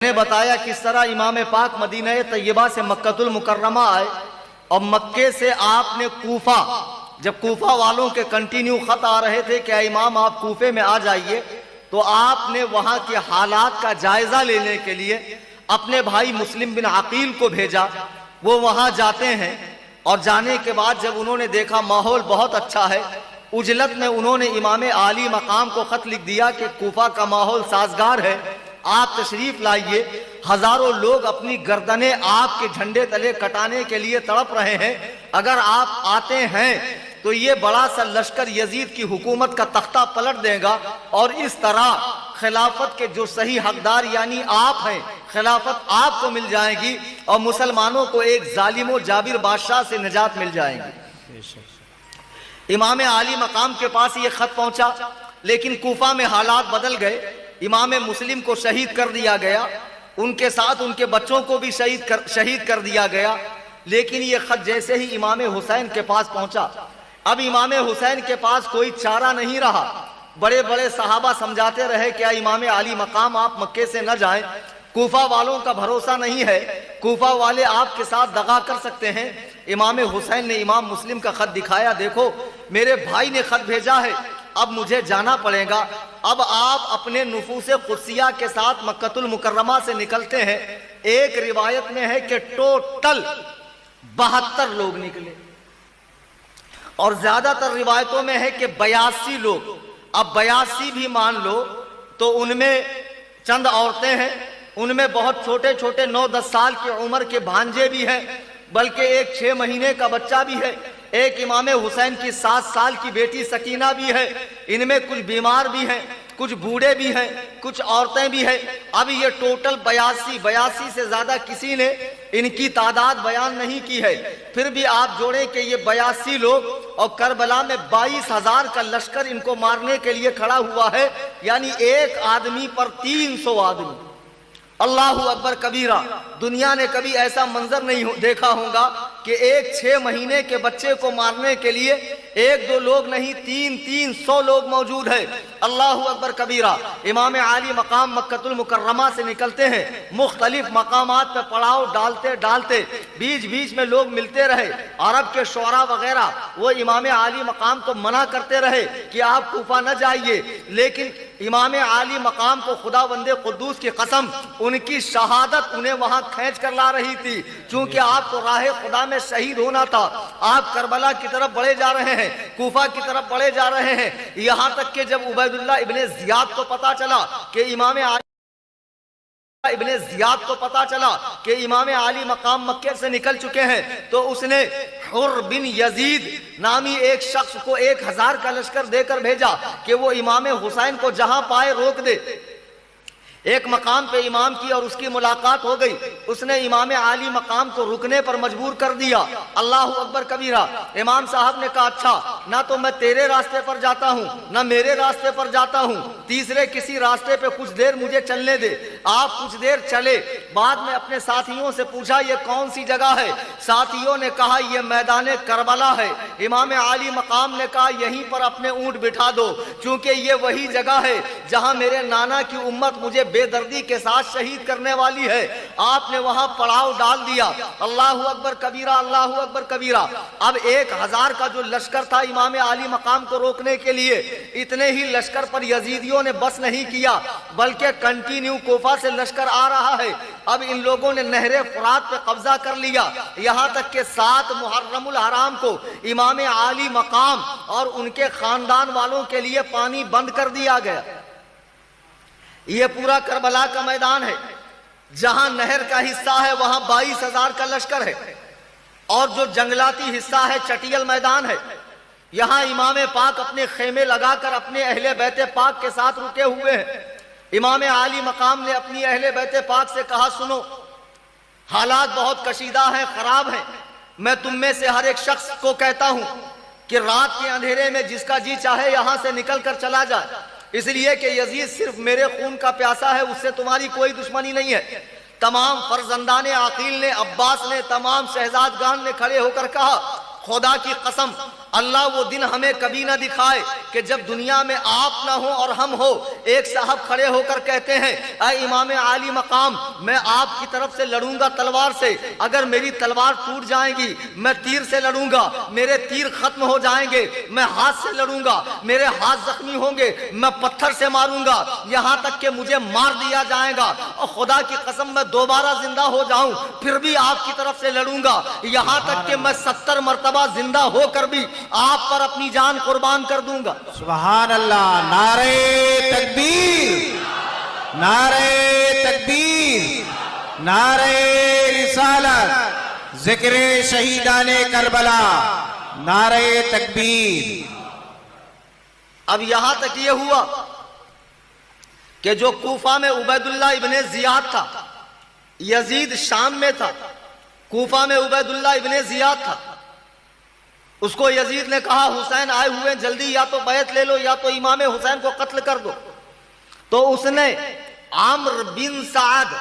نے بتایا کس طرح امام پاک مدینہ طیبہ سے مکۃ المکرمہ آئے اور مکے سے آپ نے کوفہ، جب کوفہ والوں کے کنٹینیو خط آ رہے تھے کہ اے امام آپ کوفے میں آ جائیے، تو آپ نے وہاں کے حالات کا جائزہ لینے کے لیے اپنے بھائی مسلم بن عقیل کو بھیجا۔ وہ وہاں جاتے ہیں اور جانے کے بعد جب انہوں نے دیکھا ماحول بہت اچھا ہے، عجلت میں انہوں نے امام عالی مقام کو خط لکھ دیا کہ کوفہ کا ماحول سازگار ہے، آپ تشریف لائیے۔ ہزاروں لوگ اپنی گردنیں آپ کے جھنڈے تلے کٹانے کے لیے تڑپ رہے ہیں، اگر آپ آتے ہیں تو یہ بڑا سا لشکر یزید کی حکومت کا تختہ پلٹ دے گا، اور اس طرح خلافت کے جو صحیح حقدار یعنی آپ ہیں، خلافت آپ کو مل جائے گی اور مسلمانوں کو ایک ظالم و جابر بادشاہ سے نجات مل جائے گی۔ امام عالی مقام کے پاس یہ خط پہنچا، لیکن کوفہ میں حالات بدل گئے۔ امام مسلم کو شہید کر دیا گیا، ان کے ساتھ ان کے بچوں کو بھی شہید کر دیا گیا، لیکن یہ خط جیسے ہی امام حسین کے پاس پہنچا، اب امام حسین کے پاس کوئی چارہ نہیں رہا۔ بڑے بڑے صحابہ سمجھاتے رہے کہ امام عالی مقام آپ مکے سے نہ جائیں، کوفہ والوں کا بھروسہ نہیں ہے، کوفہ والے آپ کے ساتھ دغا کر سکتے ہیں۔ امام حسین نے امام مسلم کا خط دکھایا، دیکھو میرے بھائی نے خط بھیجا ہے، اب مجھے جانا پڑے گا۔ اب آپ اپنے نفوس قدسیہ کے ساتھ مکۃ المکرمہ سے نکلتے ہیں۔ ایک روایت میں ہے کہ ٹوٹل 72 لوگ نکلے، اور زیادہ تر روایتوں میں ہے کہ 82 لوگ۔ اب 82 بھی مان لو تو ان میں چند عورتیں ہیں، ان میں بہت چھوٹے چھوٹے 9-10 سال کی عمر کے بھانجے بھی ہیں، بلکہ ایک 6 مہینے کا بچہ بھی ہے، ایک امام حسین کی 7 سال کی بیٹی سکینہ بھی ہے، ان میں کچھ بیمار بھی ہیں، کچھ بوڑھے بھی ہیں، کچھ عورتیں بھی ہیں۔ اب یہ ٹوٹل 82 سے زیادہ کسی نے ان کی تعداد بیان نہیں کی ہے۔ پھر بھی آپ جوڑیں کہ یہ 82 لوگ اور کربلا میں 22,000 کا لشکر ان کو مارنے کے لیے کھڑا ہوا ہے، یعنی ایک آدمی پر 300 آدمی۔ اللہ اکبر کبیرہ، دنیا نے کبھی ایسا منظر نہیں دیکھا ہوگا کہ ایک 6 مہینے کے بچے کو مارنے کے لیے 1-2 لوگ نہیں، 300 لوگ موجود ہیں۔ اللہ اکبر کبیرہ۔ امام عالی مقام مکۃ المکرمہ سے نکلتے ہیں، مختلف مقامات پہ پڑاؤ ڈالتے بیچ بیچ میں لوگ ملتے رہے۔ عرب کے شعراء وغیرہ وہ امام عالی مقام کو منع کرتے رہے کہ آپ کوفہ نہ جائیے، لیکن امام عالی مقام کو خداوند قدوس کی قسم ان کی شہادت انہیں وہاں کھینچ کر لا رہی تھی، چونکہ آپ کو راہ خدا میں شہید ہونا تھا۔ آپ کربلا کی طرف بڑھے جا رہے ہیں، کوفہ کی طرف بڑھے جا رہے ہیں، یہاں تک کہ جب عبید اللہ ابن زیاد کو پتا چلا کہ امام عالی مقام مکے سے نکل چکے ہیں، تو اس نے حر بن یزید نامی ایک شخص کو 1000 کا لشکر دے کر بھیجا کہ وہ امام حسین کو جہاں پائے روک دے۔ ایک مقام پہ امام کی اور اس کی ملاقات ہو گئی، اس نے امام عالی مقام کو رکنے پر مجبور کر دیا۔ اللہ اکبر کبیرہ۔ امام صاحب نے کہا اچھا، نہ تو میں تیرے راستے پر جاتا ہوں نہ میرے راستے پر جاتا ہوں، تیسرے کسی راستے پہ کچھ دیر مجھے چلنے دے۔ آپ کچھ دیر چلے، بعد میں اپنے ساتھیوں سے پوچھا یہ کون سی جگہ ہے؟ ساتھیوں نے کہا یہ میدان کربلا ہے۔ امام عالی مقام نے کہا یہیں پر اپنے اونٹ بٹھا دو، چونکہ یہ وہی جگہ ہے جہاں میرے نانا کی امت مجھے بے دردی کے ساتھ شہید کرنے والی ہے۔ آپ نے وہاں پڑاؤ ڈال دیا۔ اللہ اکبر کبیرہ، اللہ اکبر کبیرہ۔ اب 1000 کا جو لشکر تھا امام عالی مقام کو روکنے کے لیے، اتنے ہی لشکر پر یزیدیوں نے بس نہیں کیا، بلکہ کنٹینیو کوفہ سے لشکر آ رہا ہے۔ اب ان لوگوں نے نہر فرات پہ قبضہ کر لیا، یہاں تک کہ 7 محرم الحرام کو امام عالی مقام اور ان کے خاندان والوں کے لیے پانی بند کر دیا گیا۔ یہ پورا کربلا کا میدان ہے، جہاں نہر کا حصہ ہے وہاں 22,000 کا لشکر ہے، اور جو جنگلاتی حصہ ہے چٹیل میدان ہے، یہاں امام پاک اپنے خیمے لگا کر اپنے اہل بیت پاک کے ساتھ رکے ہوئے ہیں۔ امام عالی مقام نے اپنی اہل بیت پاک سے کہا سنو، حالات بہت کشیدہ ہیں، خراب ہیں، میں تم میں سے ہر ایک شخص کو کہتا ہوں کہ رات کے اندھیرے میں جس کا جی چاہے یہاں سے نکل کر چلا جائے، اس لیے کہ یزید صرف میرے خون کا پیاسا ہے، اس سے تمہاری کوئی دشمنی نہیں ہے۔ تمام فرزندان عقیل نے، عباس نے، تمام شہزادگان نے کھڑے ہو کر کہا خدا کی قسم اللہ وہ دن ہمیں کبھی نہ دکھائے کہ جب دنیا میں آپ نہ ہو اور ہم ہو۔ ایک صاحب کھڑے ہو کر کہتے ہیں اے امام عالی مقام، میں آپ کی طرف سے لڑوں گا تلوار سے، اگر میری تلوار ٹوٹ جائے گی میں تیر سے لڑوں گا، میرے تیر ختم ہو جائیں گے، میں ہاتھ سے لڑوں گا، میرے ہاتھ زخمی ہوں گے، میں پتھر سے ماروں گا، یہاں تک کہ مجھے مار دیا جائے گا، اور خدا کی قسم میں دوبارہ زندہ ہو جاؤں پھر بھی آپ کی طرف سے لڑوں گا، یہاں تک کہ میں 70 مرتبہ زندہ ہو کر بھی آپ پر اپنی جان قربان کر دوں گا۔ سبحان اللہ، نعرہ تکبیر، نعرہ تکبیر، نعرہ رسالت، ذکر شہیدان کربلا، نعرہ تکبیر۔ اب یہاں تک یہ ہوا کہ جو کوفہ میں عبید اللہ ابن زیاد تھا، یزید شام میں تھا، کوفہ میں عبید اللہ ابن زیاد تھا، اس کو یزید نے کہا حسین آئے ہوئے جلدی یا تو بیعت لے لو یا تو امام حسین کو قتل کر دو۔ تو اس نے عمرو بن سعد،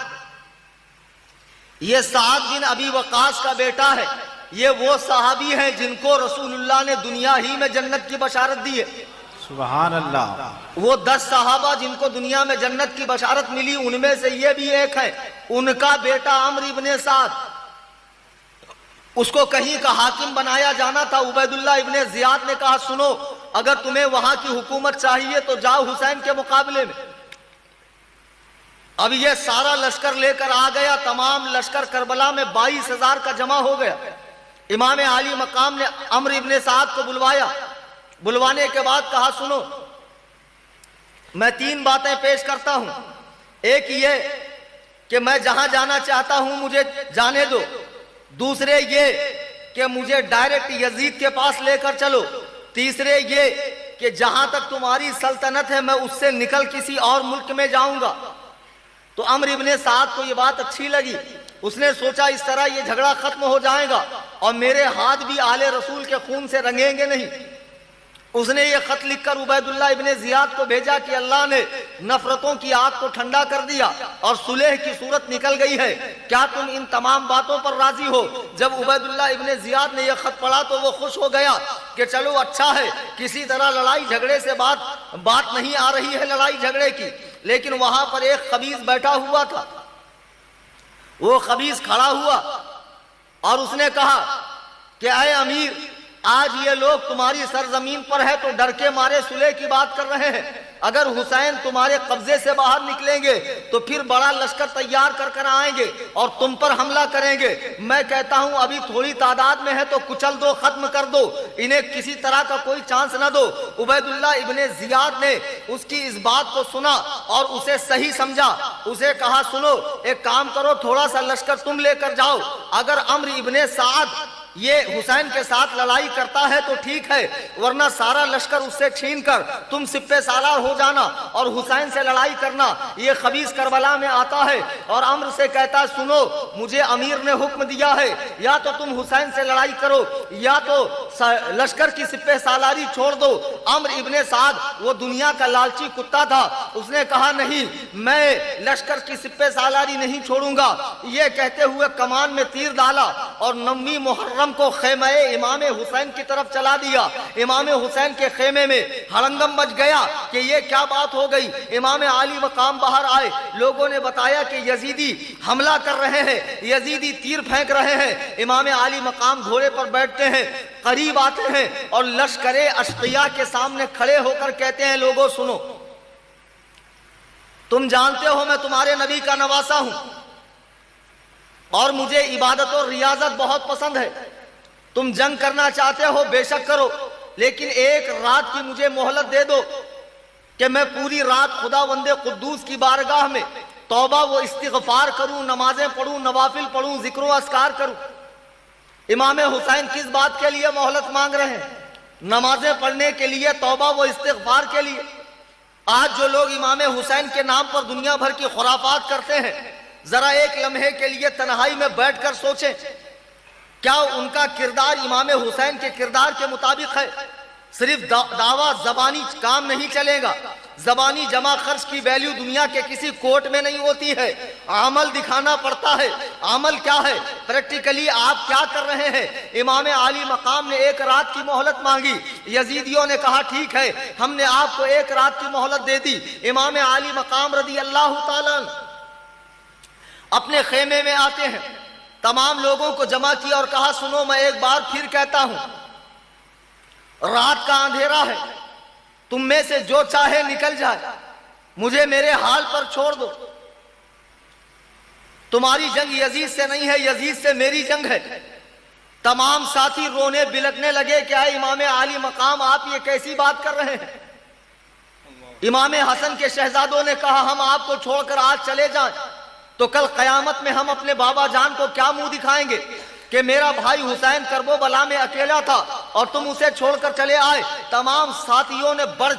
یہ سعد بن ابی وقاص کا بیٹا ہے، یہ وہ صحابی ہیں جن کو رسول اللہ نے دنیا ہی میں جنت کی بشارت دی ہے۔ سبحان اللہ۔ وہ 10 صحابہ جن کو دنیا میں جنت کی بشارت ملی ان میں سے یہ بھی ایک ہے، ان کا بیٹا عمرو بن سعد، اس کو کہیں کا حاکم بنایا جانا تھا۔ عبید اللہ ابن زیاد نے کہا سنو، اگر تمہیں وہاں کی حکومت چاہیے تو جاؤ حسین کے مقابلے میں۔ اب یہ سارا لشکر لے کر آ گیا، تمام لشکر کربلا میں 22,000 کا جمع ہو گیا۔ امام عالی مقام نے عمرو ابن سعد کو بلوایا، بلوانے کے بعد کہا سنو، میں 3 باتیں پیش کرتا ہوں، ایک یہ کہ میں جہاں جانا چاہتا ہوں مجھے جانے دو، دوسرے یہ کہ مجھے ڈائریکٹ یزید کے پاس لے کر چلو، تیسرے یہ کہ جہاں تک تمہاری سلطنت ہے میں اس سے نکل کسی اور ملک میں جاؤں گا۔ تو عمرو ابن سعد کو یہ بات اچھی لگی، اس نے سوچا اس طرح یہ جھگڑا ختم ہو جائے گا اور میرے ہاتھ بھی آل رسول کے خون سے رنگیں گے نہیں۔ اس نے یہ خط لکھ کر عبید اللہ ابن زیاد کو بھیجا کہ اللہ نے نفرتوں کی آگ کو ٹھنڈا کر دیا اور صلح کی صورت نکل گئی ہے، کیا تم ان تمام باتوں پر راضی ہو؟ جب عبید اللہ ابن زیاد نے یہ خط پڑھا تو وہ خوش ہو گیا کہ چلو اچھا ہے، کسی طرح لڑائی جھگڑے سے بات نہیں آ رہی ہے لڑائی جھگڑے کی۔ لیکن وہاں پر ایک خبیث بیٹھا ہوا تھا، وہ خبیث کھڑا ہوا اور اس نے کہا کہ اے امیر، آج یہ لوگ تمہاری سرزمین پر ہے تو ڈر کے مارے صلح کی بات کر رہے ہیں، اگر حسین تمہارے قبضے سے باہر نکلیں گے تو پھر بڑا لشکر تیار کر کر آئیں گے اور تم پر حملہ کریں گے۔ میں کہتا ہوں ابھی تھوڑی تعداد میں ہے تو کچل دو، ختم کر دو، انہیں کسی طرح کا کوئی چانس نہ دو۔ عبید اللہ ابن زیاد نے اس کی اس بات کو سنا اور اسے صحیح سمجھا، اسے کہا سنو ایک کام کرو، تھوڑا سا لشکر تم لے کر جاؤ، اگر عمرو ابن سعد یہ حسین کے ساتھ لڑائی کرتا ہے تو ٹھیک ہے، ورنہ سارا لشکر اس سے چھین کر تم سپہ سالار ہو جانا اور حسین سے لڑائی کرنا۔ یہ خبیث کربلا میں آتا ہے اور عمرو سے کہتا ہے سنو، مجھے امیر نے حکم دیا ہے یا تو تم حسین سے لڑائی کرو یا تو لشکر کی سپہ سالاری چھوڑ دو۔ عمرو ابن سعد وہ دنیا کا لالچی کتا تھا، اس نے کہا نہیں، میں لشکر کی سپہ سالاری نہیں چھوڑوں گا۔ یہ کہتے ہوئے کمان میں تیر ڈالا اور 9 محرم کو خیمہ امام حسین کی طرف چلا دیا۔ امام حسین کے خیمے میں ہڑنگم مچ گیا کہ یہ کیا بات ہو گئی۔ امام عالی مقام باہر آئے، لوگوں نے بتایا کہ یزیدی حملہ کر رہے ہیں، یزیدی تیر پھینک رہے ہیں۔ امام عالی مقام گھوڑے پر بیٹھتے ہیں، قریب آتے ہیں اور لشکر اشقیاء کے سامنے کھڑے ہو کر کہتے ہیں لوگوں سنو، تم جانتے ہو میں تمہارے نبی کا نواسا ہوں اور مجھے عبادت اور ریاضت بہت پسند ہے، تم جنگ کرنا چاہتے ہو بے شک کرو، لیکن ایک رات کی مجھے مہلت دے دو کہ میں پوری رات خداوند قدوس کی بارگاہ میں توبہ و استغفار کروں، نمازیں پڑھوں، نوافل پڑھوں، ذکر و اذکار کروں۔ امام حسین کس بات کے لیے مہلت مانگ رہے ہیں؟ نمازیں پڑھنے کے لیے، توبہ و استغفار کے لیے۔ آج جو لوگ امام حسین کے نام پر دنیا بھر کی خرافات کرتے ہیں، ذرا ایک لمحے کے لیے تنہائی میں بیٹھ کر سوچیں، کیا ان کا کردار امام حسین کے کردار کے مطابق ہے؟ صرف دعویٰ زبانی کام نہیں چلے گا، زبانی جمع خرچ کی ویلیو دنیا کے کسی کورٹ میں نہیں ہوتی ہے، عمل دکھانا پڑتا ہے۔ عمل کیا ہے؟ پریکٹیکلی آپ کیا کر رہے ہیں؟ امام عالی مقام نے 1 رات کی مہلت مانگی، یزیدیوں نے کہا ٹھیک ہے ہم نے آپ کو 1 رات کی مہلت دے دی۔ امام عالی مقام رضی اللہ تعالیٰ اپنے خیمے میں آتے ہیں، تمام لوگوں کو جمع کیا اور کہا سنو میں ایک بار پھر کہتا ہوں، رات کا اندھیرا ہے، تم میں سے جو چاہے نکل جائے، مجھے میرے حال پر چھوڑ دو۔ تمہاری جنگ یزید سے نہیں ہے، یزید سے میری جنگ ہے۔ تمام ساتھی رونے بلکنے لگے کہ اے امام عالی مقام آپ یہ کیسی بات کر رہے ہیں؟ امام حسن کے شہزادوں نے کہا ہم آپ کو چھوڑ کر آج چلے جائیں تو کل قیامت میں ہم اپنے بابا جان کو کیا منہ دکھائیں گے کہ میرا بھائی حسین کرب و بلا میں اکیلا تھا اور تم اسے چھوڑ کر چلے آئے۔ تمام ساتھیوں نے بڑھ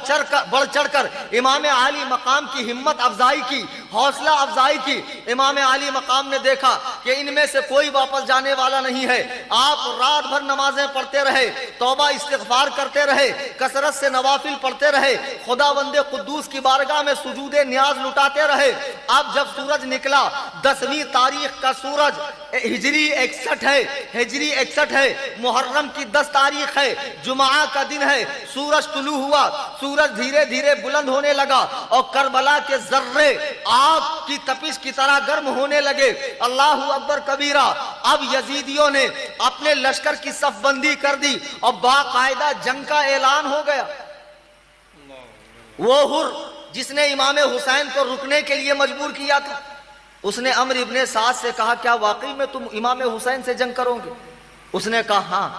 چڑھ کر امام عالی مقام کی ہمت افزائی کی، حوصلہ افزائی کی۔ امام عالی مقام نے دیکھا کہ ان میں سے کوئی واپس جانے والا نہیں ہے۔ آپ رات بھر نمازیں پڑھتے رہے، توبہ استغفار کرتے رہے، کثرت سے نوافل پڑھتے رہے، خداوند قدوس کی بارگاہ میں سجود نیاز لٹاتے رہے۔ اب جب سورج نکلا، 10ویں تاریخ کا سورج ہجری 61 ہے، ہجری 61 ہے، محرم کی 10 تاریخ ہے، جمعہ کا دن ہے، سورج طلوع ہوا، سورج دھیرے دھیرے بلند ہونے لگا اور کربلا کے ذرے آگ کی تپش کی طرح گرم ہونے لگے۔ اللہ اکبر کبیرہ۔ اب یزیدیوں نے اپنے لشکر کی صف بندی کر دی اور باقاعدہ جنگ کا اعلان ہو گیا۔ وہ حر جس نے امام حسین کو رکنے کے لیے مجبور کیا تھا، اس نے عمرو ابن سعد سے کہا کیا واقعی میں تم امام حسین سے جنگ کرو گے؟ اس نے کہا ہاں،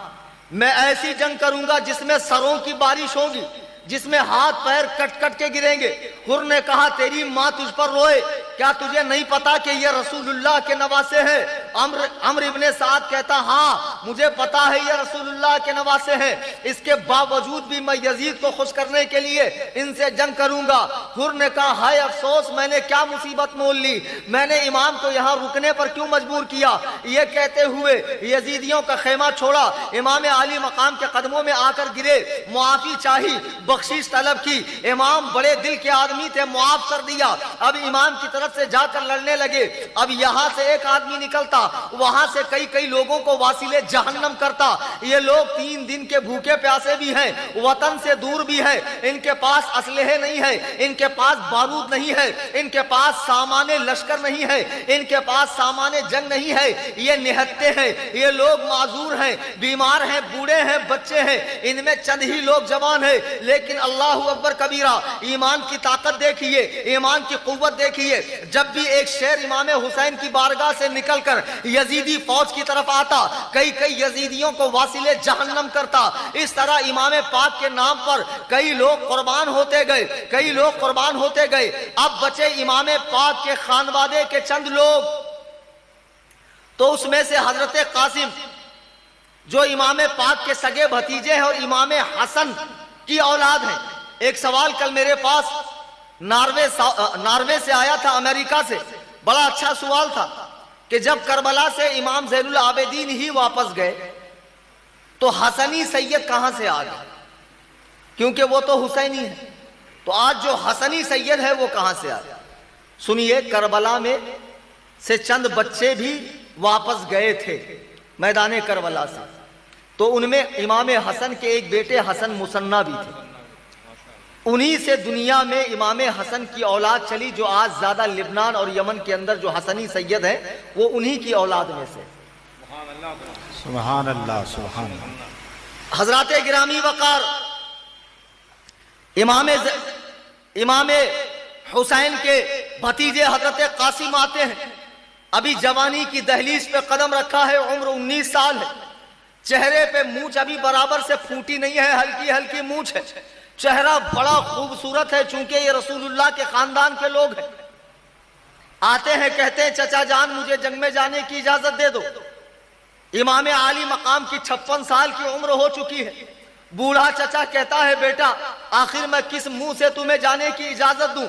میں ایسی جنگ کروں گا جس میں سروں کی بارش ہوگی، جس میں ہاتھ پیر کٹ کٹ کے گریں گے۔ حر نے کہا تیری ماں تجھ پر روئے، کیا تجھے نہیں پتا کہ یہ رسول اللہ کے نواسے ہیں؟ عمرو ابن سعد کہتا ہاں مجھے پتا ہے یہ رسول اللہ کے نواسے ہیں، اس کے باوجود بھی میں یزید کو خوش کرنے کے لیے ان سے جنگ کروں گا۔ حر نے کہا ہائے افسوس، میں نے کیا مصیبت مول لی، میں نے امام کو یہاں رکنے پر کیوں مجبور کیا؟ یہ کہتے ہوئے یزیدیوں کا خیمہ چھوڑا، امام عالی مقام کے قدموں میں آ کر گرے، معافی چاہی، بخشش طلب کی۔ امام بڑے دل کے آدمی تھے، معاف کر دیا۔ اب امام کی طرف سے جا کر لڑنے لگے۔ اب یہاں سے ایک آدمی نکلتا، وہاں سے کئی لوگوں کو واصل جہنم کرتا۔ یہ لوگ 3 دن کے بھوکے پیاسے بھی ہیں، وطن سے دور بھی ہیں، ان کے پاس اسلحے نہیں ہے، ان کے پاس بارود نہیں ہے، ان کے پاس سامان لشکر نہیں ہے، ان کے پاس سامان جنگ نہیں ہے۔ یہ نہتے ہیں، یہ لوگ معذور ہیں، بیمار ہیں، بوڑھے ہیں، بچے ہیں، ان میں چند ہی لوگ جوان ہیں۔ لیکن اللہ اکبر کبیرہ، ایمان کی طاقت دیکھیے، ایمان کی قوت دیکھیے۔ جب بھی ایک شیر امام حسین کی بارگاہ سے نکل کر یزیدی فوج کی طرف آتا، کئی یزیدیوں کو واصل جہنم کرتا۔ اس طرح امام پاک کے نام پر کئی لوگ قربان ہوتے گئے، کئی لوگ قربان ہوتے گئے۔ اب بچے امام پاک کے خانوادے کے چند لوگ، تو اس میں سے حضرت قاسم جو امام پاک کے سگے بھتیجے ہیں اور امام حسن کی اولاد ہیں۔ ایک سوال کل میرے پاس ناروے سے آیا تھا، امریکہ سے، بڑا اچھا سوال تھا کہ جب کربلا سے امام زین العابدین ہی واپس گئے تو حسنی سید کہاں سے آ گئے؟ کیونکہ وہ تو حسینی ہے، تو آج جو حسنی سید ہے وہ کہاں سے آ گئے؟ سنیے، کربلا میں سے چند بچے بھی واپس گئے تھے میدان کربلا سے، تو ان میں امام حسن کے ایک بیٹے حسن مثنیٰ بھی تھے۔ انہی سے دنیا میں امام حسن کی اولاد چلی، جو آج زیادہ لبنان اور یمن کے اندر جو حسنی سید ہیں وہ انہی کی اولاد میں سے۔ سبحان اللہ، سبحان اللہ۔ حضرات گرامی وقار، امام حسین کے بھتیجے حضرت قاسم آتے ہیں، ابھی جوانی کی دہلیز پہ قدم رکھا ہے، عمر 19 سال ہے، چہرے پہ مونچھ ابھی برابر سے پھوٹی نہیں ہے، ہلکی ہلکی مونچھ ہے، چہرہ بڑا خوبصورت ہے، چونکہ یہ رسول اللہ کے خاندان کے لوگ ہیں۔ آتے ہیں، کہتے ہیں چچا جان مجھے جنگ میں جانے کی اجازت دے دو۔ امام عالی مقام کی 56 سال کی عمر ہو چکی ہے۔ بوڑھا چچا کہتا ہے بیٹا آخر میں کس منہ سے تمہیں جانے کی اجازت دوں،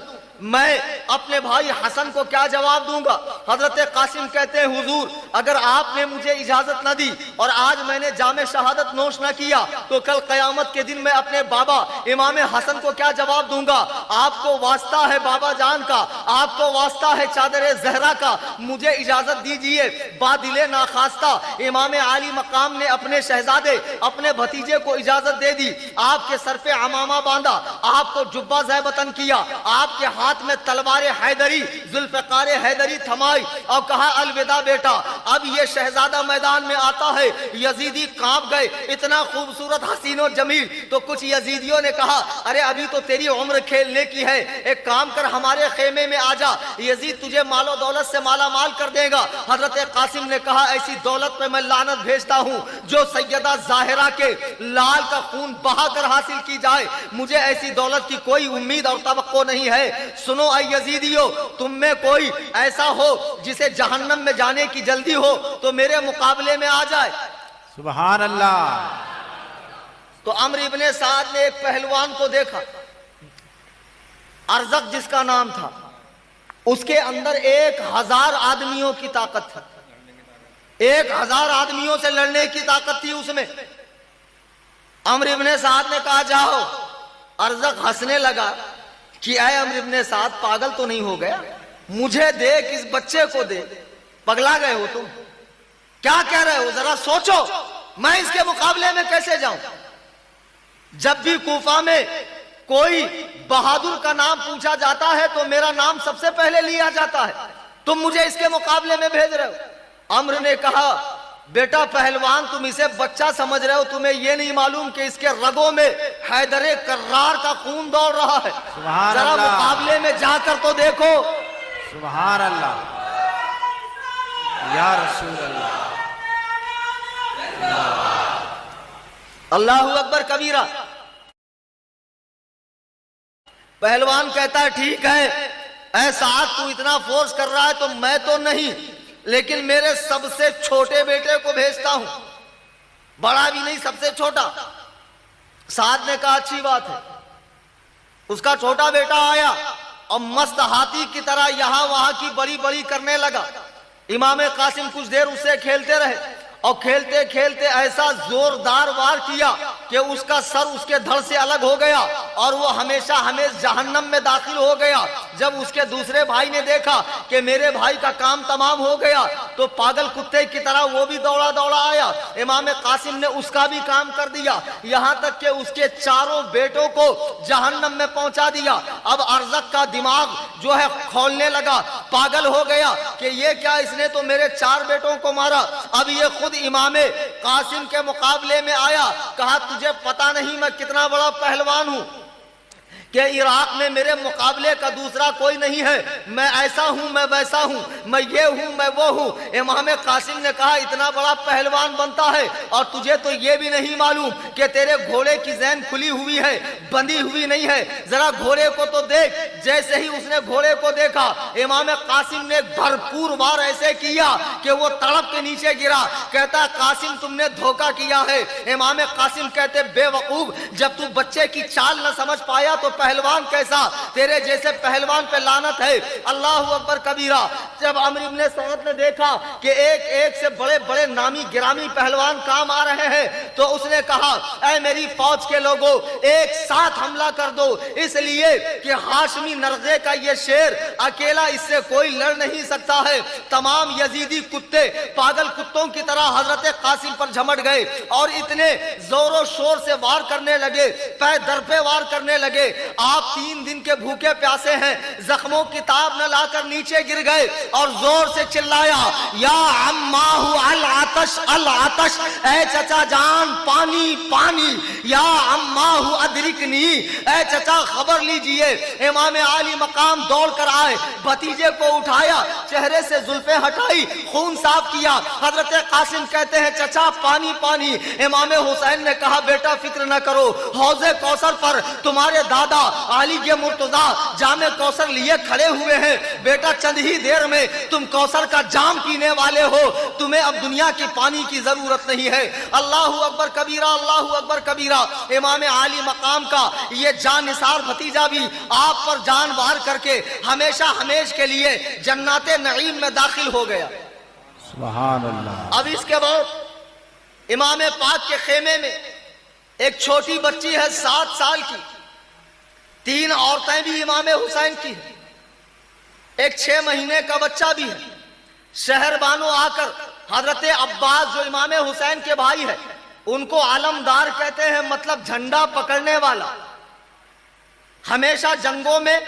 میں اپنے بھائی حسن کو کیا جواب دوں گا؟ حضرت قاسم کہتے ہیں حضور اگر آپ نے مجھے اجازت نہ دی اور آج میں نے جام شہادت نوش نہ کیا تو کل قیامت کے دن میں اپنے بابا امام حسن کو کیا جواب دوں گا؟ آپ کو واسطہ ہے بابا جان کا، آپ کو واسطہ ہے چادر زہرا کا، مجھے اجازت دیجئے۔ بادل ناخواستہ امام عالی مقام نے اپنے شہزادے اپنے بھتیجے کو اجازت دے دی، آپ کے سر پہ عمامہ باندھا، آپ کو جبہ زیبتن کیا، آپ کے ہاتھ میں تلوار حیدری ذوالفقار حیدری تھمائی اور کہا الوداع بیٹا۔ اب یہ شہزادہ میدان میں آتا ہے، یزیدی کانپ گئے، اتنا خوبصورت حسین و جمیل۔ تو کچھ یزیدیوں نے کہا ارے ابھی تو تیری عمر کھیلنے کی ہے، ایک کام کر ہمارے خیمے میں آ جا، یزید تجھے مال و دولت سے مالا مال کر دے گا۔ حضرت قاسم نے کہا ایسی دولت پہ میں لعنت بھیجتا ہوں جو سیدہ زاہرہ کے لال کا خون بہا کر حاصل کی جائے، مجھے ایسی دولت کی کوئی امید اور توقع نہیں ہے۔ سنو اے یزیدیو، تم میں کوئی ایسا ہو جسے جہنم میں جانے کی جلدی ہو تو میرے مقابلے میں آ جائے۔ سبحان اللہ۔ تو عمرو ابن سعد نے ایک پہلوان کو دیکھا، ارزق جس کا نام تھا، اس کے اندر 1000 آدمیوں کی طاقت تھی، 1000 آدمیوں سے لڑنے کی طاقت تھی اس میں۔ عمرو ابن سعد نے کہا جاؤ۔ ارزق ہنسنے لگا کہ اے عمرو ابن سعد پاگل تو نہیں ہو گیا؟ مجھے دیکھ، اس بچے کو دیکھ، پگلا گئے ہو تم؟ کیا کہہ رہے ہو؟ ذرا سوچو میں اس کے مقابلے میں کیسے جاؤں؟ جب بھی کوفہ میں کوئی بہادر کا نام پوچھا جاتا ہے تو میرا نام سب سے پہلے لیا جاتا ہے، تم مجھے اس کے مقابلے میں بھیج رہے ہو۔ عمرو نے کہا بیٹا پہلوان تم اسے بچہ سمجھ رہے ہو، تمہیں یہ نہیں معلوم کہ اس کے رگوں میں حیدر کرار کا خون دوڑ رہا ہے، ذرا مقابلے میں جا کر تو دیکھو۔ سبحان اللہ یا رسول اللہ۔ اللہ اکبر کبیرہ۔ پہلوان کہتا ہے ٹھیک ہے اے سعد تو اتنا فورس کر رہا ہے تو میں تو نہیں، لیکن میرے سب سے چھوٹے بیٹے کو بھیجتا ہوں، بڑا بھی نہیں سب سے چھوٹا۔ سعد نے کہا اچھی بات ہے۔ اس کا چھوٹا بیٹا آیا اور مست ہاتھی کی طرح یہاں وہاں کی بڑی بڑی کرنے لگا۔ امام قاسم کچھ دیر اس سے کھیلتے رہے اور کھیلتے کھیلتے ایسا زوردار وار کیا کہ اس کا سر اس کے دھڑ سے الگ ہو گیا اور وہ ہمیشہ جہنم میں داخل ہو گیا۔ جب اس کے دوسرے بھائی نے دیکھا کہ میرے بھائی کا کام تمام ہو گیا تو پاگل کتے کی طرح وہ بھی دوڑا دوڑا آیا، امام قاسم نے اس کا بھی کام کر دیا، یہاں تک کہ اس کے چاروں بیٹوں کو جہنم میں پہنچا دیا۔ اب ارزق کا دماغ جو ہے کھولنے لگا، پاگل ہو گیا کہ یہ کیا، اس نے تو میرے 4 بیٹوں کو مارا۔ اب یہ خود امام قاسم کے مقابلے میں آیا، کہا تجھے پتا نہیں میں کتنا بڑا پہلوان ہوں کہ عراق میں میرے مقابلے کا دوسرا کوئی نہیں ہے، میں ایسا ہوں میں ویسا ہوں، میں یہ ہوں میں وہ ہوں۔ امام قاسم نے کہا اتنا بڑا پہلوان بنتا ہے اور تجھے تو یہ بھی نہیں معلوم کہ تیرے گھوڑے کی ذہن کھلی ہوئی ہے، بندھی ہوئی نہیں ہے، ذرا گھوڑے کو تو دیکھ۔ جیسے ہی اس نے گھوڑے کو دیکھا امام قاسم نے بھرپور وار ایسے کیا کہ وہ تڑپ کے نیچے گرا۔ کہتا قاسم تم نے دھوکہ کیا ہے۔ امام قاسم کہتے بے وقوف، جب تو بچے کی چال نہ سمجھ پایا تو پہلوان کیسا، تیرے جیسے پہلوان پہ لعنت ہے۔ اللہ اکبر کبیرہ۔ جب عمرو بن سعد نے دیکھا کہ ایک ایک سے بڑے بڑے نامی گرامی پہلوان کام آ رہے ہیں تو اس نے کہا اے میری فوج کے لوگوں ایک ساتھ حملہ کر دو، اس لیے کہ ہاشمی نرغے کا یہ شیر اکیلا اس سے کوئی لڑ نہیں سکتا ہے۔ تمام یزیدی کتے پاگل کتوں کی طرح حضرت قاسم پر جھمٹ گئے اور اتنے زور و شور سے وار کرنے لگے، پے در پہ وار کرنے لگے۔ آپ 3 دن کے بھوکے پیاسے ہیں، زخموں کی تاب نہ لا کر نیچے گر گئے اور زور سے چلایا یا عماہ العطش العطش، اے چچا جان پانی پانی، یا عماہ ادرکنی، اے چچا خبر لیجئے۔ امام عالی مقام دوڑ کر آئے، بھتیجے کو اٹھایا، چہرے سے زلفیں ہٹائی، خون صاف کیا۔ حضرت قاسم کہتے ہیں چچا پانی پانی۔ امام حسین نے کہا بیٹا فکر نہ کرو، حوض کوثر پر تمہارے دادا علی کے مرتضیٰ جام کوثر لیے کھڑے ہوئے ہیں. بیٹا چند ہی دیر میں تم کوثر کا جام پینے والے ہو, تمہیں اب دنیا کی پانی کی ضرورت نہیں ہے. اللہ اکبر کبیرہ, اللہ اکبر کبیرہ. امام عالی مقام کا یہ جان نثار بھتیجا بھی آپ پر جان وار کر کے ہمیشہ ہمیش کے لیے جنات نعیم میں داخل ہو گیا. سبحان اللہ. اب اس کے بعد امام پاک کے خیمے میں ایک چھوٹی بچی ہے 7 سال کی, 3 عورتیں بھی امام حسین کی ہیں, ایک 6 مہینے کا بچہ بھی ہے. شہر بانو آ کر حضرت عباس جو امام حسین کے بھائی ہے ان کو علمدار کہتے ہیں, مطلب جھنڈا پکڑنے والا. ہمیشہ جنگوں میں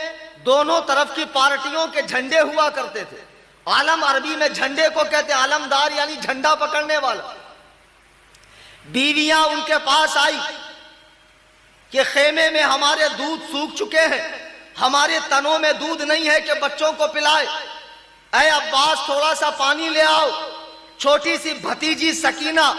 دونوں طرف کی پارٹیوں کے جھنڈے ہوا کرتے تھے. عالم عربی میں جھنڈے کو کہتے ہیں علمدار, یعنی جھنڈا پکڑنے والا. بیویاں ان کے پاس آئی کہ خیمے میں ہمارے دودھ سوکھ چکے ہیں, ہمارے تنوں میں دودھ نہیں ہے کہ بچوں کو پلائے. اے عباس تھوڑا سا پانی لے آؤ. چھوٹی سی بھتیجی سکینہ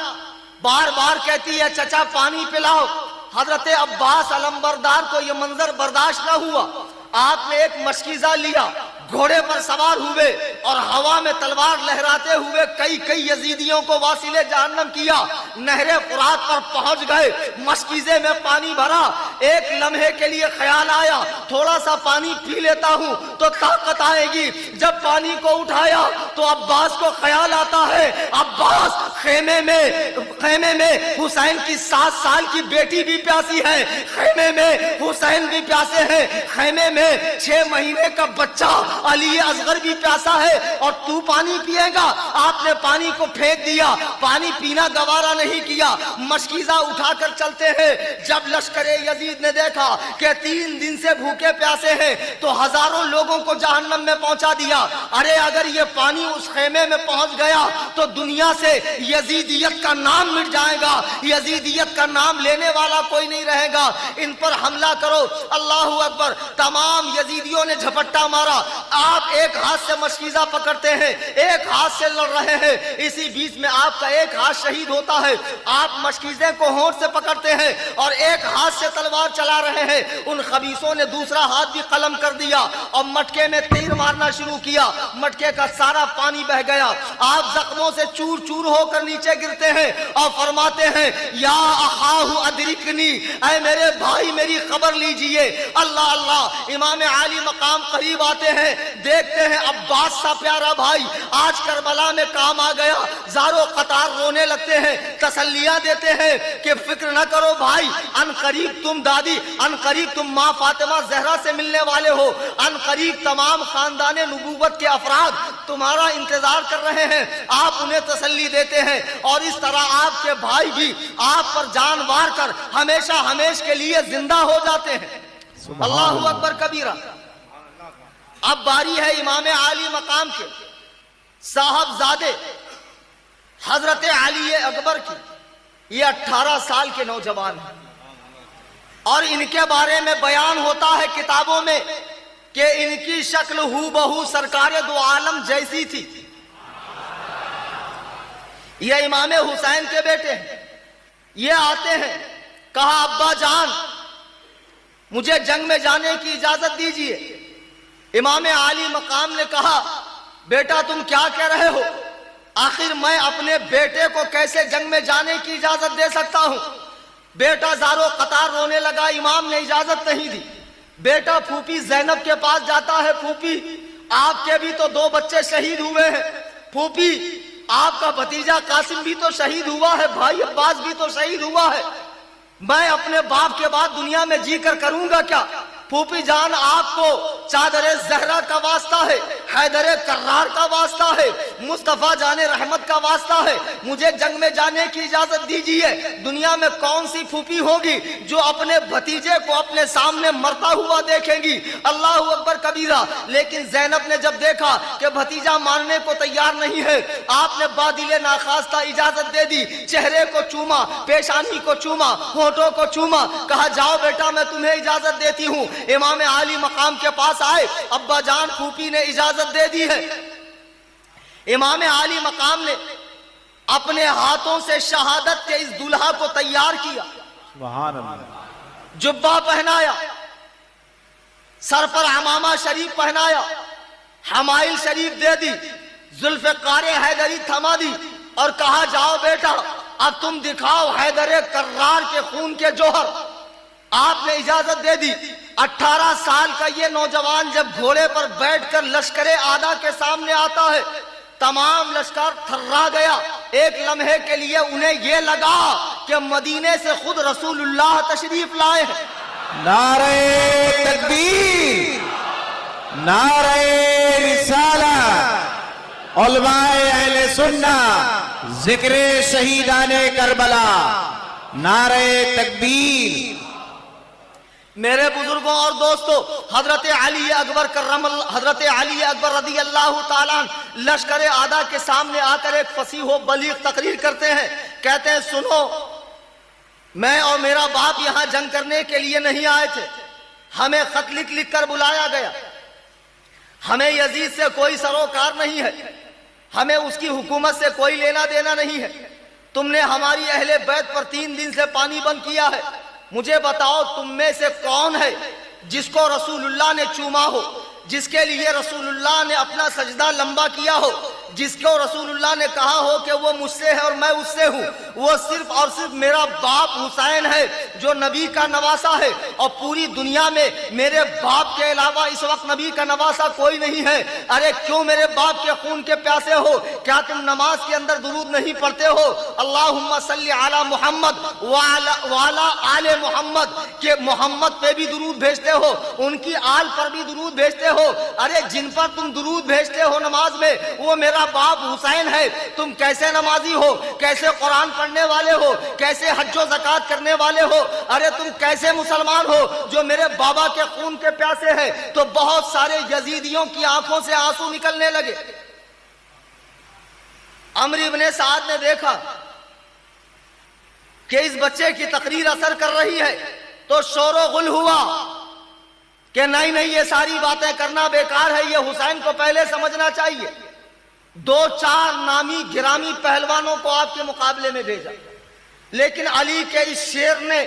بار بار کہتی ہے چچا پانی پلاؤ. حضرت عباس علمبردار کو یہ منظر برداشت نہ ہوا. آپ نے ایک مشکیزہ لیا, گھوڑے پر سوار ہوئے اور ہوا میں تلوار لہراتے ہوئے کئی یزیدیوں کو واصل جہنم کیا. نہر فرات پر پہنچ گئے, مشکیزے میں پانی بھرا. ایک لمحے کے لیے خیال آیا تھوڑا سا پانی پی لیتا ہوں تو طاقت آئے گی. جب پانی کو اٹھایا تو عباس کو خیال آتا ہے عباس خیمے میں حسین کی 7 سال کی بیٹی بھی پیاسی ہے, خیمے میں حسین بھی پیاسے ہیں, خیمے میں 6 مہینے کا بچہ علی اصغر بھی پیاسا ہے, اور تو پانی پیے گا. آپ نے پانی کو پھینک دیا, پانی پینا گوارا نہیں کیا. مشکیزہ اٹھا کر چلتے ہیں. جب لشکر یزید نے دیکھا کہ 3 دن سے بھوکے پیاسے ہیں تو ہزاروں لوگوں کو جہنم میں پہنچا دیا. ارے اگر یہ پانی اس خیمے میں پہنچ گیا تو دنیا سے یزیدیت کا نام مٹ جائے گا, یزیدیت کا نام لینے والا کوئی نہیں رہے گا. ان پر حملہ کرو. اللہ اکبر. تمام یزیدیوں نے جھپٹا مارا. آپ ایک ہاتھ سے مشکیزہ پکڑتے ہیں, ایک ہاتھ سے لڑ رہے ہیں. اسی بیچ میں آپ کا ایک ہاتھ شہید ہوتا ہے. آپ مشکیزے کو ہونٹ سے پکڑتے ہیں اور ایک ہاتھ سے تلوار چلا رہے ہیں. ان خبیثوں نے دوسرا ہاتھ بھی قلم کر دیا اور مٹکے میں تیر مارنا شروع کیا. مٹکے کا سارا پانی بہ گیا. آپ زخموں سے چور چور ہو کر نیچے گرتے ہیں اور فرماتے ہیں یا اخاہ ادرکنی, اے میرے بھائی میری خبر لیجئے. اللہ اللہ. امام عالی مقام قریب آتے ہیں, دیکھتے ہیں عباس سا پیارا بھائی آج کربلا میں کام آ گیا. زارو قطار رونے لگتے ہیں, تسلیاں دیتے ہیں کہ فکر نہ کرو بھائی, ان قریب تم دادی, ان قریب تم ماں فاطمہ زہرا سے ملنے والے ہو, ان قریب تمام خاندان نبوت کے افراد تمہارا انتظار کر رہے ہیں. آپ انہیں تسلی دیتے ہیں اور اس طرح آپ کے بھائی بھی آپ پر جان وار کر ہمیشہ ہمیش کے لیے زندہ ہو جاتے ہیں. اللہ اکبر کبیرہ. اب باری ہے امام عالی مقام کے صاحبزادے حضرت علی اکبر کی. یہ 18 سال کے نوجوان ہیں اور ان کے بارے میں بیان ہوتا ہے کتابوں میں کہ ان کی شکل ہو بہو سرکار دو عالم جیسی تھی. یہ امام حسین کے بیٹے ہیں. یہ آتے ہیں, کہا ابا جان مجھے جنگ میں جانے کی اجازت دیجیے. امام عالی مقام نے کہا بیٹا تم کیا کہہ رہے ہو, آخر میں اپنے بیٹے کو کیسے جنگ میں جانے کی اجازت دے سکتا ہوں. بیٹا زارو قطار رونے لگا. امام نے اجازت نہیں دی. بیٹا پھوپھی زینب کے پاس جاتا ہے, پھوپھی آپ کے بھی تو 2 بچے شہید ہوئے ہیں, پھوپھی آپ کا بھتیجا قاسم بھی تو شہید ہوا ہے, بھائی عباس بھی تو شہید ہوا ہے, میں اپنے باپ کے بعد دنیا میں جی کر کروں گا کیا. پھوپھی جان آپ کو چادر زہرا کا واسطہ ہے, حیدر کرار کا واسطہ ہے, مصطفیٰ جان رحمت کا واسطہ ہے, مجھے جنگ میں جانے کی اجازت دیجیے. دنیا میں کون سی پھوپھی ہوگی جو اپنے بھتیجے کو اپنے سامنے مرتا ہوا دیکھیں گی. اللہ اکبر کبیرہ. لیکن زینب نے جب دیکھا کہ بھتیجا ماننے کو تیار نہیں ہے, آپ نے بادل ناخواستہ اجازت دے دی. چہرے کو چوما, پیشانی کو چوما, ہونٹوں کو چوما, کہا جاؤ بیٹا میں تمہیں اجازت دیتی ہوں. امام عالی مقام کے پاس آئے, ابا جان پھوپھی نے اجازت دے دی ہے. امام عالی مقام نے اپنے ہاتھوں سے شہادت کے اس دلہا کو تیار کیا, سبحان اللہ. جبہ پہنایا, سر پر عمامہ شریف پہنایا، حمائل شریف دے دی، ذوالفقار حیدری تھما دی اور کہا جاؤ بیٹا اب تم دکھاؤ حیدر کرار کے خون کے جوہر۔ آپ نے اجازت دے دی۔ 18 سال کا یہ نوجوان جب گھوڑے پر بیٹھ کر لشکر اعداء کے سامنے آتا ہے، تمام لشکر تھرا گیا۔ ایک لمحے کے لیے انہیں یہ لگا کہ مدینے سے خود رسول اللہ تشریف لائے ہیں۔ نعرہ تکبیر، نعرہ رسالہ، علماء اہل سنت، ذکر شہیدان کربلا، نعرہ تکبیر۔ میرے بزرگوں اور دوستوں، حضرت علی اکبر رضی اللہ تعالیٰ لشکر اعداء کے سامنے آ کر ایک فصیح و بلیغ تقریر کرتے ہیں۔ کہتے ہیں سنو، میں اور میرا باپ یہاں جنگ کرنے کے لیے نہیں آئے تھے، ہمیں خط لکھ کر بلایا گیا۔ ہمیں یزید سے کوئی سروکار نہیں ہے، ہمیں اس کی حکومت سے کوئی لینا دینا نہیں ہے۔ تم نے ہماری اہل بیت پر 3 دن سے پانی بند کیا ہے۔ مجھے بتاؤ تم میں سے کون ہے جس کو رسول اللہ نے چوما ہو، جس کے لیے رسول اللہ نے اپنا سجدہ لمبا کیا ہو، جس کو رسول اللہ نے کہا ہو کہ وہ مجھ سے ہے اور میں اس سے ہوں؟ وہ صرف اور صرف میرا باپ حسین ہے جو نبی کا نواسا ہے، اور پوری دنیا میں میرے باپ کے علاوہ اس وقت نبی کا نواسا کوئی نہیں ہے۔ ارے کیوں میرے باپ کے خون کے پیاسے ہو؟ کیا تم نماز کے اندر درود نہیں پڑھتے ہو؟ اللہم صلی علی محمد وعلی آل محمد، کہ محمد پہ بھی درود بھیجتے ہو، ان کی آل پر بھی درود بھیجتے ہو۔ ارے جن پر تم درود بھیجتے ہو نماز میں وہ میرا باپ حسین ہے۔ تم کیسے نمازی ہو؟ کیسے قرآن پڑھنے والے ہو؟ کیسے حج و زکوٰۃ کرنے والے ہو؟ ارے تم کیسے مسلمان ہو جو میرے بابا کے خون کے پیاسے ہیں؟ تو بہت سارے یزیدیوں کی آنکھوں سے آنسو نکلنے لگے۔ عمرو بن سعد نے دیکھا کہ اس بچے کی تقریر اثر کر رہی ہے تو شور و غل ہوا کہ نہیں یہ ساری باتیں کرنا بیکار ہے، یہ حسین کو پہلے سمجھنا چاہیے۔ 2-4 نامی گرامی پہلوانوں کو آپ کے مقابلے میں بھیجا، لیکن علی کے اس شیر نے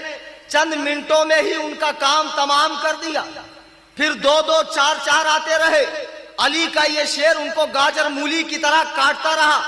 چند منٹوں میں ہی ان کا کام تمام کر دیا۔ پھر 2-2 4-4 آتے رہے۔ علی کا یہ شیر ان کو گاجر مولی کی طرح کاٹتا رہا،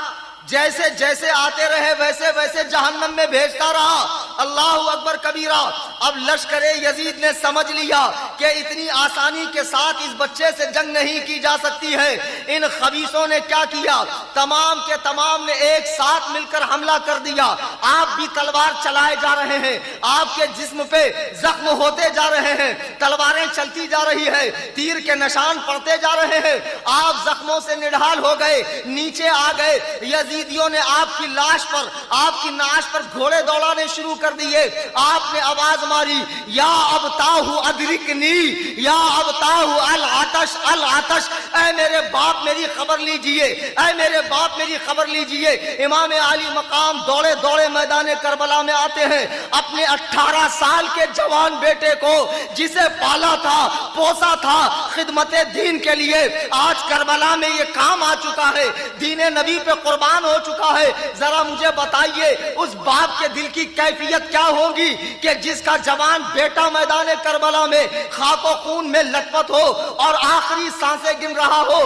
جیسے جیسے آتے رہے ویسے ویسے جہنم میں بھیجتا رہا۔ اللہ اکبر کبیرہ۔ اب لشکر یزید نے سمجھ لیا کہ اتنی آسانی کے ساتھ اس بچے سے جنگ نہیں کی جا سکتی ہے۔ ان خبیثوں نے کیا کیا؟ تمام کے تمام نے ایک ساتھ مل کر حملہ کر دیا۔ آپ بھی تلوار چلائے جا رہے ہیں، آپ کے جسم پہ زخم ہوتے جا رہے ہیں، تلواریں چلتی جا رہی ہے، تیر کے نشان پڑتے جا رہے ہیں۔ آپ زخموں سے نڈھال ہو گئے، نیچے آ گئے۔ یزیدیوں نے آپ کی لاش پر، آپ کی نعش پر گھوڑے دوڑانے شروع کر دیے۔ آپ نے آواز ماری، یا ابتاہ ادرکنی، یا ابتاہ العطش العطش، اے میرے باپ میری خبر لیجئے، اے میرے باپ میری خبر لیجئے۔ امام علی مقام دوڑے دوڑے میدان کربلا میں آتے ہیں، اپنے 18 سال کے جوان بیٹے کو جسے پالا تھا پوسا تھا خدمت دین کے لیے، آج کربلا میں یہ کام آ چکا ہے، دین نبی پہ قربان ہو چکا ہے۔ ذرا مجھے بتائیے اس باپ کے دل کی کیفیت کیا ہوگی کہ جس کا جوان بیٹا میدان کربلا میں خاک و خون میں لت پت ہو اور آخری سانسیں گن رہا ہو۔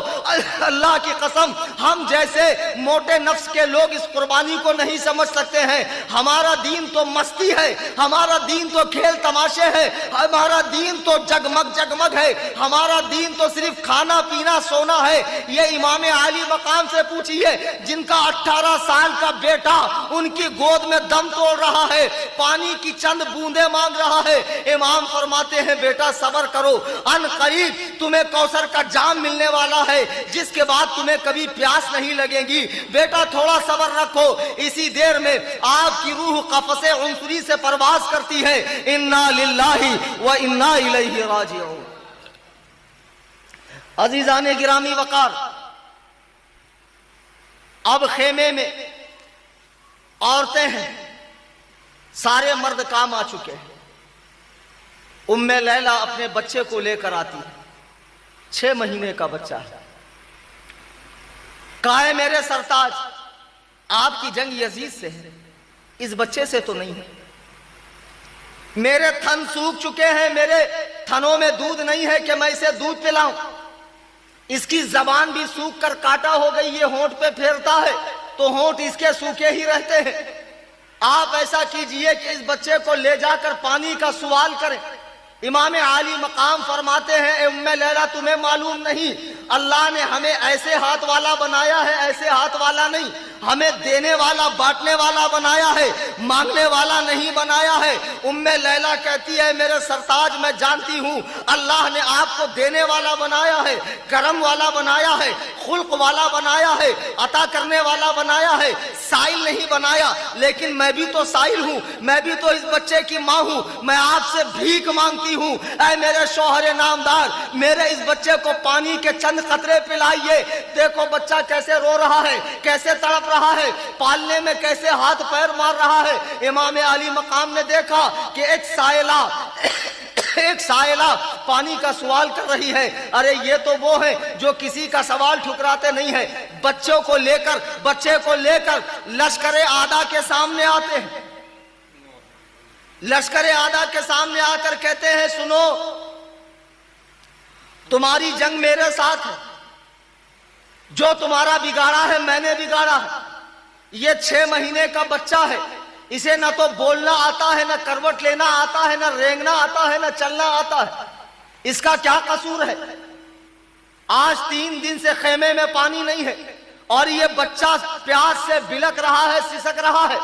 اللہ کی قسم ہم جیسے موٹے نفس کے لوگ اس قربانی کو نہیں سمجھ سکتے ہیں۔ ہمارا دین تو مستی ہے، ہمارا دین تو کھیل تماشے ہے، ہمارا دین تو جگمگ جگمگ ہے، ہمارا دین تو صرف کھانا پینا سونا ہے۔ یہ امام علی مقام سے پوچھئے جن کا 18 سال کا بیٹا ان کی گود میں دم توڑ رہا ہے، پانی کی چند بوندیں مانگ رہا ہے۔ امام فرماتے ہیں بیٹا صبر کرو، ان قریب تمہیں کوثر کا جام ملنے والا ہے جس کے بعد تمہیں کبھی پیاس نہیں لگے گی، بیٹا تھوڑا صبر رکھو۔ اسی دیر میں آپ کی روح قفس عنصری سے پرواز کرتی ہے۔ انا للہ و انا الیہ راجعون۔ عزیزان گرامی وقار، اب خیمے میں عورتیں ہیں، سارے مرد کام آ چکے ہیں۔ ام لیلہ اپنے بچے کو لے کر آتی ہے، 6 مہینے کا بچہ ہے۔ کہا ہے میرے سرتاج آپ کی جنگ یزید سے ہے، اس بچے سے تو نہیں ہے۔ میرے تھن سوکھ چکے ہیں، میرے تھنوں میں دودھ نہیں ہے کہ میں اسے دودھ پلاؤں۔ اس کی زبان بھی سوکھ کر کاٹا ہو گئی، یہ ہونٹ پہ پھیرتا ہے تو ہونٹ اس کے سوکھے ہی رہتے ہیں۔ آپ ایسا کیجئے کہ اس بچے کو لے جا کر پانی کا سوال کریں۔ امام عالی مقام فرماتے ہیں، اے ام لیلہ تمہیں معلوم نہیں اللہ نے ہمیں ایسے ہاتھ والا بنایا ہے، ایسے ہاتھ والا نہیں، ہمیں دینے والا بانٹنے والا بنایا ہے، مانگنے والا نہیں بنایا ہے۔ ام لیلہ کہتی ہے، میرے سرتاج میں جانتی ہوں اللہ نے آپ کو دینے والا بنایا ہے، کرم والا بنایا ہے، خلق والا بنایا ہے، عطا کرنے والا بنایا ہے، سائل نہیں بنایا۔ لیکن میں بھی تو سائل ہوں، میں بھی تو اس بچے کی ماں ہوں، میں آپ سے بھیک مانگتی ہوں، اے میرے شوہر نامدار میرے اس بچے کو پانی کے چند قطرے پلائیے۔ دیکھو بچہ کیسے رو رہا ہے، کیسے تڑپ رہا ہے، پالنے میں کیسے ہاتھ پیر مار رہا ہے۔ امام علی مقام نے دیکھا کہ ایک سائلہ پانی کا سوال کر رہی ہے، ارے یہ تو وہ ہے جو کسی کا سوال ٹھکراتے نہیں ہے۔ بچے کو لے کر لشکر اعداء کے سامنے آتے ہیں، لشکر اعداء کے سامنے آ کر کہتے ہیں، سنو تمہاری جنگ میرے ساتھ ہے، جو تمہارا بگاڑا ہے میں نے بگاڑا ہے۔ یہ 6 مہینے کا بچہ ہے، اسے نہ تو بولنا آتا ہے، نہ کروٹ لینا آتا ہے، نہ رینگنا آتا ہے، نہ چلنا آتا ہے، اس کا کیا قصور ہے؟ آج 3 دن سے خیمے میں پانی نہیں ہے اور یہ بچہ پیاس سے بلک رہا ہے، سسک رہا ہے۔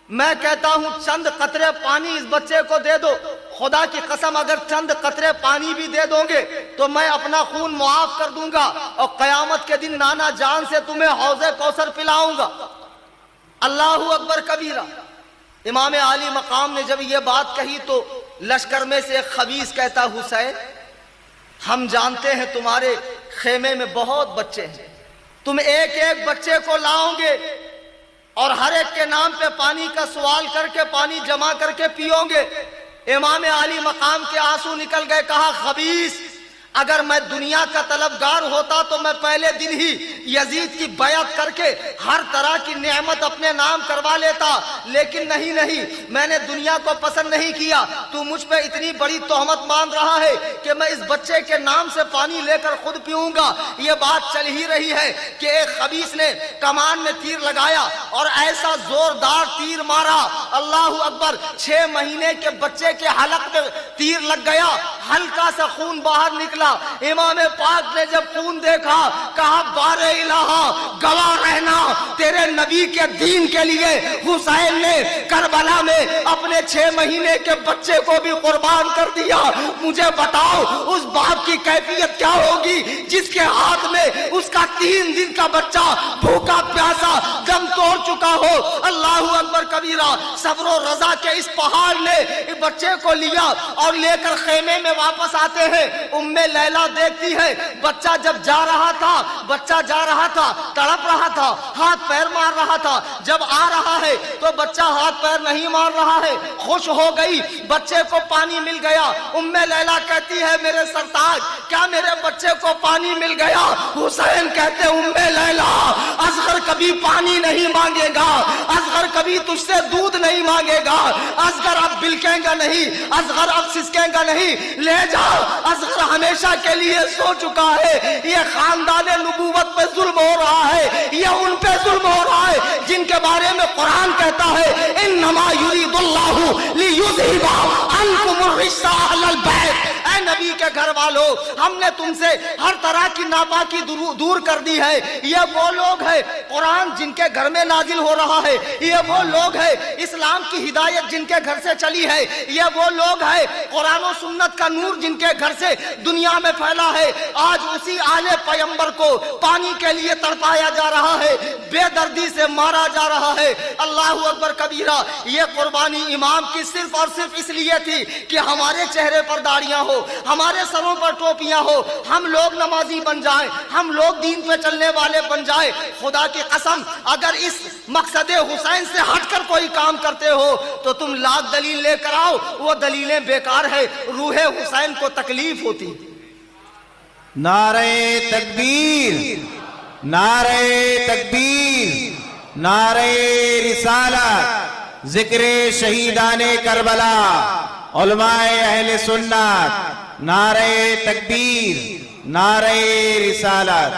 میں کہتا ہوں چند قطرے پانی اس بچے کو دے دو، خدا کی قسم اگر چند قطرے پانی بھی دے دو گے تو میں اپنا خون معاف کر دوں گا اور قیامت کے دن نانا جان سے تمہیں حوض کوثر پلاؤں گا۔ اللہ اکبر کبیرہ۔ امام عالی مقام نے جب یہ بات کہی تو لشکر میں سے ایک خبیث کہتا، حسین ہم جانتے ہیں تمہارے خیمے میں بہت بچے ہیں، تم ایک ایک بچے کو لاؤ گے اور ہر ایک کے نام پہ پانی کا سوال کر کے پانی جمع کر کے پیو گے۔ امام عالی مقام کے آنسو نکل گئے، کہا خبیث اگر میں دنیا کا طلبگار ہوتا تو میں پہلے دن ہی یزید کی بیعت کر کے ہر طرح کی نعمت اپنے نام کروا لیتا، لیکن نہیں، میں نے دنیا کو پسند نہیں کیا۔ تو مجھ پہ اتنی بڑی تہمت مان رہا ہے کہ میں اس بچے کے نام سے پانی لے کر خود پیوں گا۔ یہ بات چل ہی رہی ہے کہ ایک خبیث نے کمان میں تیر لگایا اور ایسا زوردار تیر مارا، اللہ اکبر، 6 مہینے کے بچے کے حلق میں تیر لگ گیا، ہلکا سا خون باہر نکلا۔ امام پاک نے جب خون دیکھا کہا، بار الہ گواہ رہنا تیرے نبی کے دین کے لیے حسین نے کربلا میں اپنے 6 مہینے کے بچے کو بھی قربان کر دیا۔ مجھے بتاؤ اس باپ کی کیفیت کیا ہوگی جس کے ہاتھ میں اس کا 3 دن کا بچہ بھوکا پیاسا دم توڑ چکا ہو۔ اللہ اکبر کبیرہ۔ صبر و رضا کے اس پہاڑ نے بچے کو لیا اور لے کر خیمے میں واپس آتے ہیں۔ ام لیلہ دیکھتی ہے بچہ جب جا رہا تھا تڑپ رہا تھا، ہاتھ پیر مار رہا تھا، جب آ رہا ہے تو بچہ ہاتھ پیر نہیں مار رہا ہے، خوش ہو گئی، بچے کو پانی مل گیا۔ ام لیلہ کہتی ہے، میرے سرتاج کیا میرے بچے کو پانی مل گیا؟ حسین کہتے، ام لیلہ اصغر کبھی پانی نہیں مانگے گا، اصغر کبھی تجھ سے دودھ نہیں مانگے گا، اصغر اب بلکیں گا نہیں، اصغر اب سسکیں گا نہیں، لے جا، اصغر ہمیشہ کے لیے سو چکا ہے۔ یہ خاندان نبوت پہ ظلم ہو رہا ہے، یہ ان پہ ظلم ہو رہا ہے جن کے بارے میں قرآن کہتا ہے، انما یرید اللہ لیذھب عنکم الرجس اہل البیت۔ اے نبی کے گھر والوں، ہم نے تم سے ہر طرح کی ناپاکی دور کر دی ہے۔ یہ وہ لوگ ہیں قرآن جن کے گھر میں نازل ہو رہا ہے، یہ وہ لوگ ہیں اسلام کی ہدایت جن کے گھر سے چلی ہے، یہ وہ لوگ ہیں قرآن و سنت کا نور جن کے گھر سے دنیا میں پھیلا ہے۔ آج اسی آل پیغمبر کو پانی کے لیے تڑپایا جا رہا ہے، بے دردی سے مارا جا رہا ہے۔ اللہ اکبر کبیرہ۔ یہ قربانی امام کی صرف اور صرف اس لیے تھی کہ ہمارے چہرے پر داڑیاں ہو، ہمارے سروں پر ٹوپیاں ہو، ہم لوگ نمازی بن جائیں، ہم لوگ دین پہ چلنے والے بن جائیں۔ خدا کی قسم اگر اس مقصد حسین سے ہٹ کر کوئی کام کرتے ہو تو تم لاکھ دلیل لے کر آؤ، وہ دلیلیں بیکار ہے، روح حسین کو تکلیف ہوتی۔ نعرہ تکبیر، نعرہ تکبیر، نعرہ رسالت، ذکر شہیدان کربلا۔ علماء اہل سنت، نعرہ تکبیر، نعرہ رسالت۔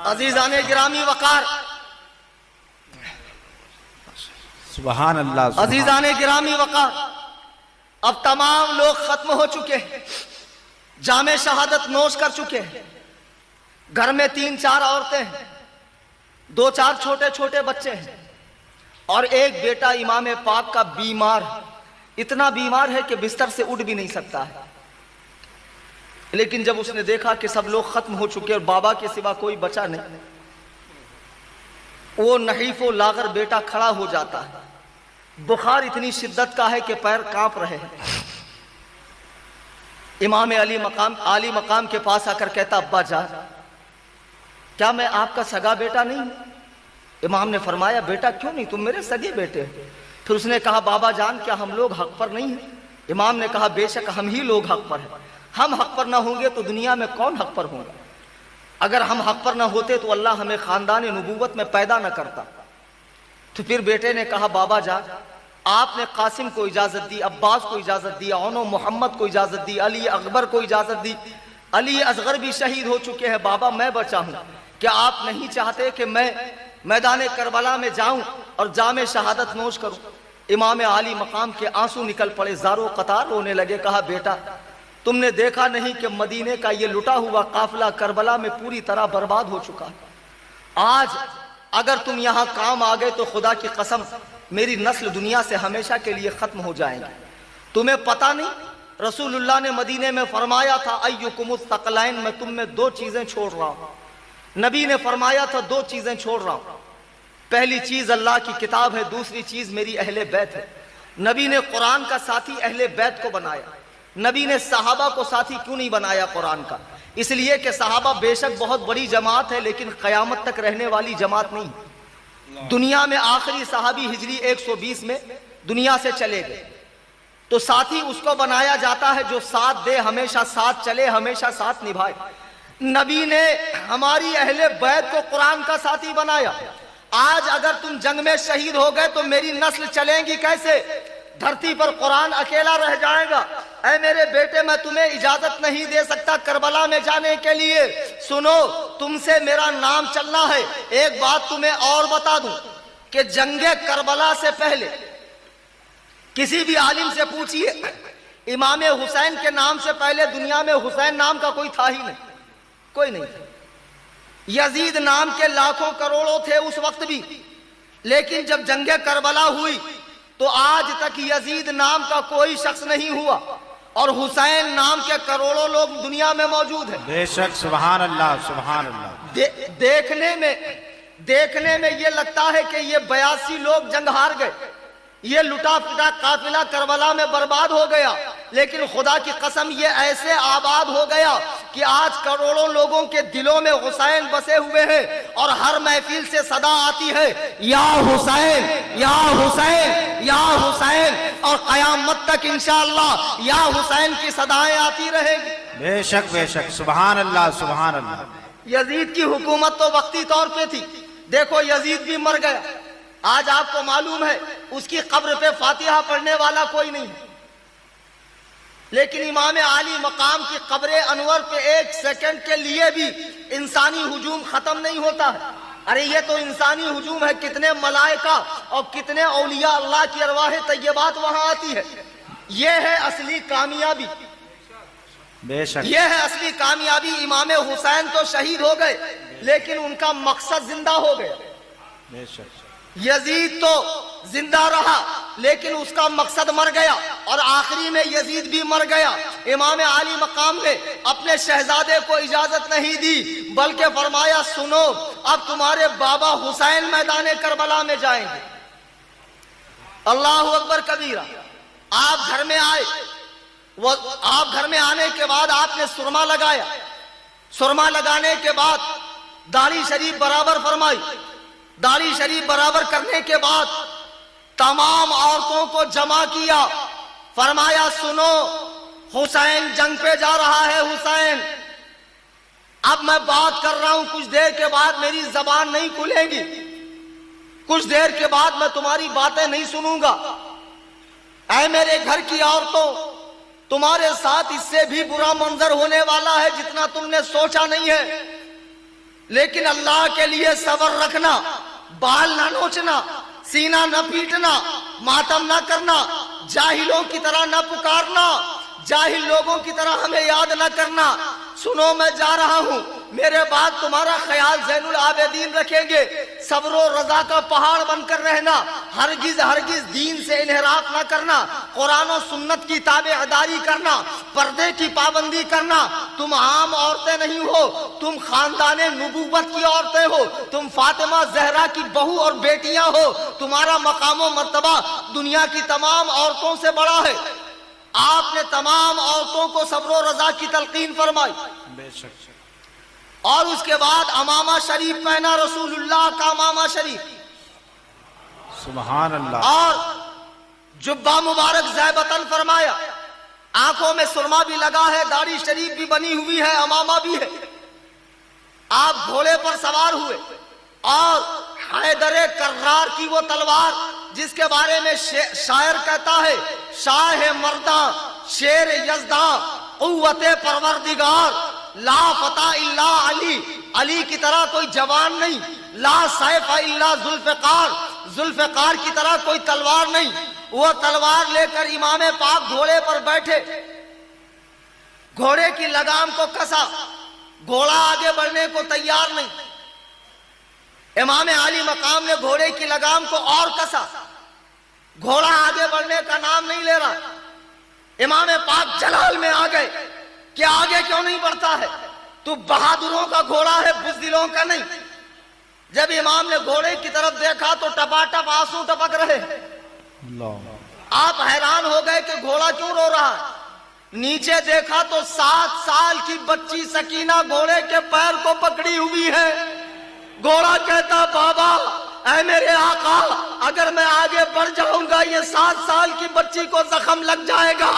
عزیزان گرامی وقار، سبحان اللہ، عزیزان گرامی وقار، اب تمام لوگ ختم ہو چکے ہیں، جام شہادت نوش کر چکے ہیں، گھر میں 3-4 عورتیں ہیں، 2-4 چھوٹے چھوٹے بچے ہیں، اور ایک بیٹا امام پاک کا بیمار، اتنا بیمار ہے کہ بستر سے اٹھ بھی نہیں سکتا ہے۔ لیکن جب اس نے دیکھا کہ سب لوگ ختم ہو چکے اور بابا کے سوا کوئی بچا نہیں، وہ نحیف و لاغر بیٹا کھڑا ہو جاتا ہے، بخار اتنی شدت کا ہے کہ پیر کانپ رہے ہیں۔ امام علی مقام کے پاس آ کر کہتا، ابا جان، کیا میں آپ کا سگا بیٹا نہیں ہوں؟ امام نے فرمایا، بیٹا کیوں نہیں، تم میرے سگے بیٹے ہو۔ پھر اس نے کہا، بابا جان، کیا ہم لوگ حق پر نہیں ہیں؟ امام نے کہا، بے شک ہم ہی لوگ حق پر ہیں، ہم حق پر نہ ہوں گے تو دنیا میں کون حق پر ہوں گا؟ اگر ہم حق پر نہ ہوتے تو اللہ ہمیں خاندان نبوت میں پیدا نہ کرتا۔ تو پھر بیٹے نے کہا، بابا جان، آپ نے قاسم کو اجازت دی، عباس کو اجازت دی، اونو محمد کو اجازت دی، علی اکبر کو اجازت دی، علی اصغر بھی شہید ہو چکے ہیں، بابا میں بچا ہوں، کیا آپ نہیں چاہتے کہ میں میدان کربلا میں جاؤں اور جام شہادت نوش کروں؟ امام علی مقام کے آنسو نکل پڑے، زارو قطار رونے لگے۔ کہا، بیٹا، تم نے دیکھا نہیں کہ مدینے کا یہ لٹا ہوا قافلہ کربلا میں پوری طرح برباد ہو چکا ہے؟ آج اگر تم یہاں کام آ گئے تو خدا کی قسم میری نسل دنیا سے ہمیشہ کے لیے ختم ہو جائیں گے۔ تمہیں پتہ نہیں، رسول اللہ نے مدینے میں فرمایا تھا، ایکم الثقلین، میں تم میں 2 چیزیں چھوڑ رہا ہوں۔ نبی نے فرمایا تھا 2 چیزیں چھوڑ رہا ہوں، پہلی چیز اللہ کی کتاب ہے، دوسری چیز میری اہل بیت ہے۔ نبی نے قرآن کا ساتھی اہل بیت کو بنایا۔ نبی نے صحابہ کو ساتھی کیوں نہیں بنایا قرآن کا؟ اس لیے کہ صحابہ بے شک بہت بڑی جماعت ہے، لیکن قیامت تک رہنے والی جماعت نہیں۔ دنیا میں آخری صحابی ہجری 120 میں دنیا سے چلے گئے، تو ساتھی اس کو بنایا جاتا ہے جو ساتھ دے، ہمیشہ ساتھ چلے، ہمیشہ ساتھ نبھائے۔ نبی نے ہماری اہل بیت کو قرآن کا ساتھی بنایا۔ آج اگر تم جنگ میں شہید ہو گئے تو میری نسل چلیں گی کیسے؟ دھرتی پر قرآن اکیلا رہ جائے گا۔ اے میرے بیٹے، میں تمہیں اجازت نہیں دے سکتا کربلا میں جانے کے لیے۔ سنو، تم سے میرا نام چلنا ہے۔ ایک بات تمہیں اور بتا دوں کہ جنگ کربلا سے پہلے کسی بھی عالم سے پوچھئے، امام حسین کے نام سے پہلے دنیا میں حسین نام کا کوئی تھا ہی نہیں، کوئی نہیں تھا۔ یزید نام کے لاکھوں کروڑوں تھے اس وقت بھی، لیکن جب جنگ کربلا ہوئی تو آج تک یزید نام کا کوئی شخص نہیں ہوا، اور حسین نام کے کروڑوں لوگ دنیا میں موجود ہیں۔ بے شک، سبحان اللہ، سبحان اللہ۔ دیکھنے میں یہ لگتا ہے کہ یہ 82 لوگ جنگ ہار گئے، یہ لٹا پٹا قافلہ کربلا میں برباد ہو گیا، لیکن خدا کی قسم یہ ایسے آباد ہو گیا کہ آج کروڑوں لوگوں کے دلوں میں حسین بسے ہوئے ہیں، اور ہر محفل سے صدا آتی ہے، یا حسین، یا حسین، یا حسین، اور قیامت تک انشاءاللہ یا حسین کی صدایں آتی رہے گی۔ بے شک، بے شک، سبحان اللہ، سبحان اللہ۔ یزید کی حکومت تو وقتی طور پہ تھی، دیکھو یزید بھی مر گیا، آج آپ کو معلوم ہے اس کی قبر پہ فاتحہ پڑھنے والا کوئی نہیں، لیکن امام علی مقام کی قبر انور پہ 1 سیکنڈ کے لیے بھی انسانی ہجوم ختم نہیں ہوتا ہے۔ ارے یہ تو انسانی ہجوم ہے، کتنے ملائکہ اور کتنے اولیاء اللہ کی ارواح طیبات وہاں آتی ہے۔ یہ ہے اصلی کامیابی، بے شک، یہ ہے اصلی کامیابی۔ امام حسین تو شہید ہو گئے لیکن ان کا مقصد زندہ ہو گیا۔ بے شک، یزید تو زندہ رہا لیکن اس کا مقصد مر گیا، اور آخری میں یزید بھی مر گیا۔ امام علی مقام نے اپنے شہزادے کو اجازت نہیں دی، بلکہ فرمایا، سنو، اب تمہارے بابا حسین میدان کربلا میں جائیں گے۔ اللہ اکبر کبیرہ۔ آپ گھر میں آئے، آپ گھر میں آنے کے بعد آپ نے سرما لگایا، سرما لگانے کے بعد داڑھی شریف برابر فرمائی، داڑھی شریف برابر کرنے کے بعد تمام عورتوں کو جمع کیا، فرمایا، سنو، حسین جنگ پہ جا رہا ہے۔ حسین، اب میں بات کر رہا ہوں، کچھ دیر کے بعد میری زبان نہیں کھلے گی، کچھ دیر کے بعد میں تمہاری باتیں نہیں سنوں گا، اے میرے گھر کی عورتوں، تمہارے ساتھ اس سے بھی برا منظر ہونے والا ہے جتنا تم نے سوچا نہیں ہے، لیکن اللہ کے لیے صبر رکھنا، بال نہ نوچنا، سینہ نہ پیٹنا، ماتم نہ کرنا، جاہلوں کی طرح نہ پکارنا، جاہل لوگوں کی طرح ہمیں یاد نہ کرنا۔ سنو میں جا رہا ہوں، میرے بعد تمہارا خیال زین العابدین رکھیں گے، صبر و رضا کا پہاڑ بن کر رہنا، ہرگز ہرگز دین سے انحراف نہ کرنا، قرآن و سنت کی تابعداری کرنا، پردے کی پابندی کرنا۔ تم عام عورتیں نہیں ہو، تم خاندان نبوت کی عورتیں ہو، تم فاطمہ زہرا کی بہو اور بیٹیاں ہو، تمہارا مقام و مرتبہ دنیا کی تمام عورتوں سے بڑا ہے۔ آپ نے تمام عورتوں کو صبر و رضا کی تلقین فرمائی، بے شک اور اس کے بعد امامہ شریف پہنا، رسول اللہ کا امامہ شریف، سبحان اللہ، اور جبہ مبارک زیبتن فرمایا، آنکھوں میں سرما بھی لگا ہے، داڑھی شریف بھی بنی ہوئی ہے، امامہ بھی ہے۔ آپ گھوڑے پر سوار ہوئے، اور حیدر کرار کی وہ تلوار جس کے بارے میں شاعر کہتا ہے، شاہ مرداں شیر یزداں قوت پروردگار، لا فتح الا علی، علی کی طرح کوئی جوان نہیں، لا سیف الا ذوالفقار، ذوالفقار کی طرح کوئی تلوار نہیں۔ وہ تلوار لے کر امام پاک گھوڑے پر بیٹھے، گھوڑے کی لگام کو کسا، گھوڑا آگے بڑھنے کو تیار نہیں، امام عالی مقام نے گھوڑے کی لگام کو اور کسا، گھوڑا آگے بڑھنے کا نام نہیں لے رہا۔ امام پاک جلال میں آ گئے کہ آگے کیوں نہیں بڑھتا ہے، تو بہادروں کا گھوڑا ہے، بزدلوں کا نہیں۔ جب امام نے گھوڑے کی طرف دیکھا تو ٹپاٹپ آنسو ٹپک رہے، آپ حیران ہو گئے کہ گھوڑا کیوں رو رہا ہے۔ نیچے دیکھا تو 7 سال کی بچی سکینہ گھوڑے کے پیر کو پکڑی ہوئی ہے۔ گھوڑا کہتا، بابا اے میرے آقا، اگر میں آگے بڑھ جاؤں گا یہ 7 سال کی بچی کو زخم لگ جائے گا،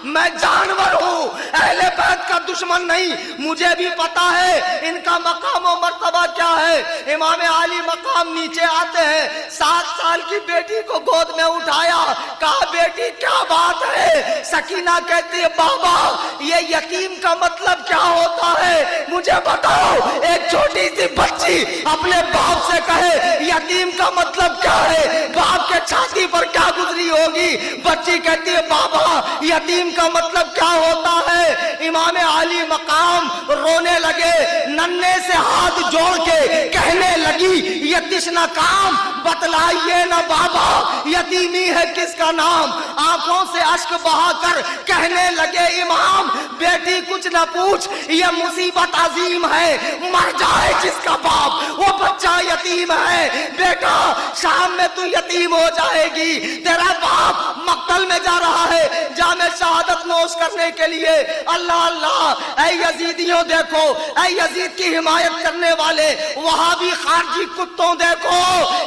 میں جانور ہوں، اہل بیت کا دشمن نہیں، مجھے بھی پتا ہے ان کا مقام و مرتبہ کیا ہے۔ امام عالی مقام نیچے آتے ہیں، 7 سال کی بیٹی کو گود میں اٹھایا، کہا بیٹی کیا بات ہے؟ سکینہ کہتی ہے، بابا یہ یتیم کا مطلب کیا ہوتا ہے مجھے بتاؤ۔ ایک چھوٹی سی بچی اپنے باپ سے کہے یتیم کا مطلب کیا ہے، باپ کے چھاتی پر کیا گزری ہوگی؟ بچی کہتی ہے، بابا یتیم کا مطلب کیا ہوتا ہے؟ امام عالی مقام رونے لگے، ننے سے ہاتھ جوڑ کے کہنے لگی، یہ تشنہ کام بتلائیے نا بابا، یتیمی ہے کس کا نام؟ آنکھوں سے اشک بہا کر کہنے لگے، امام بیٹی کچھ نہ پوچھ، یہ مصیبت عظیم ہے، مر جائے جس کا باپ، وہ بچہ یتیم ہے۔ بیٹا شام میں تو یتیم ہو جائے گی، تیرا باپ مقتل میں جا رہا ہے جام شہادت نوش کرنے کے لیے۔ اللہ اللہ، اے یزیدیوں دیکھو، اے یزید کی حمایت کرنے والے وہابی خارجی کتوں دیکھو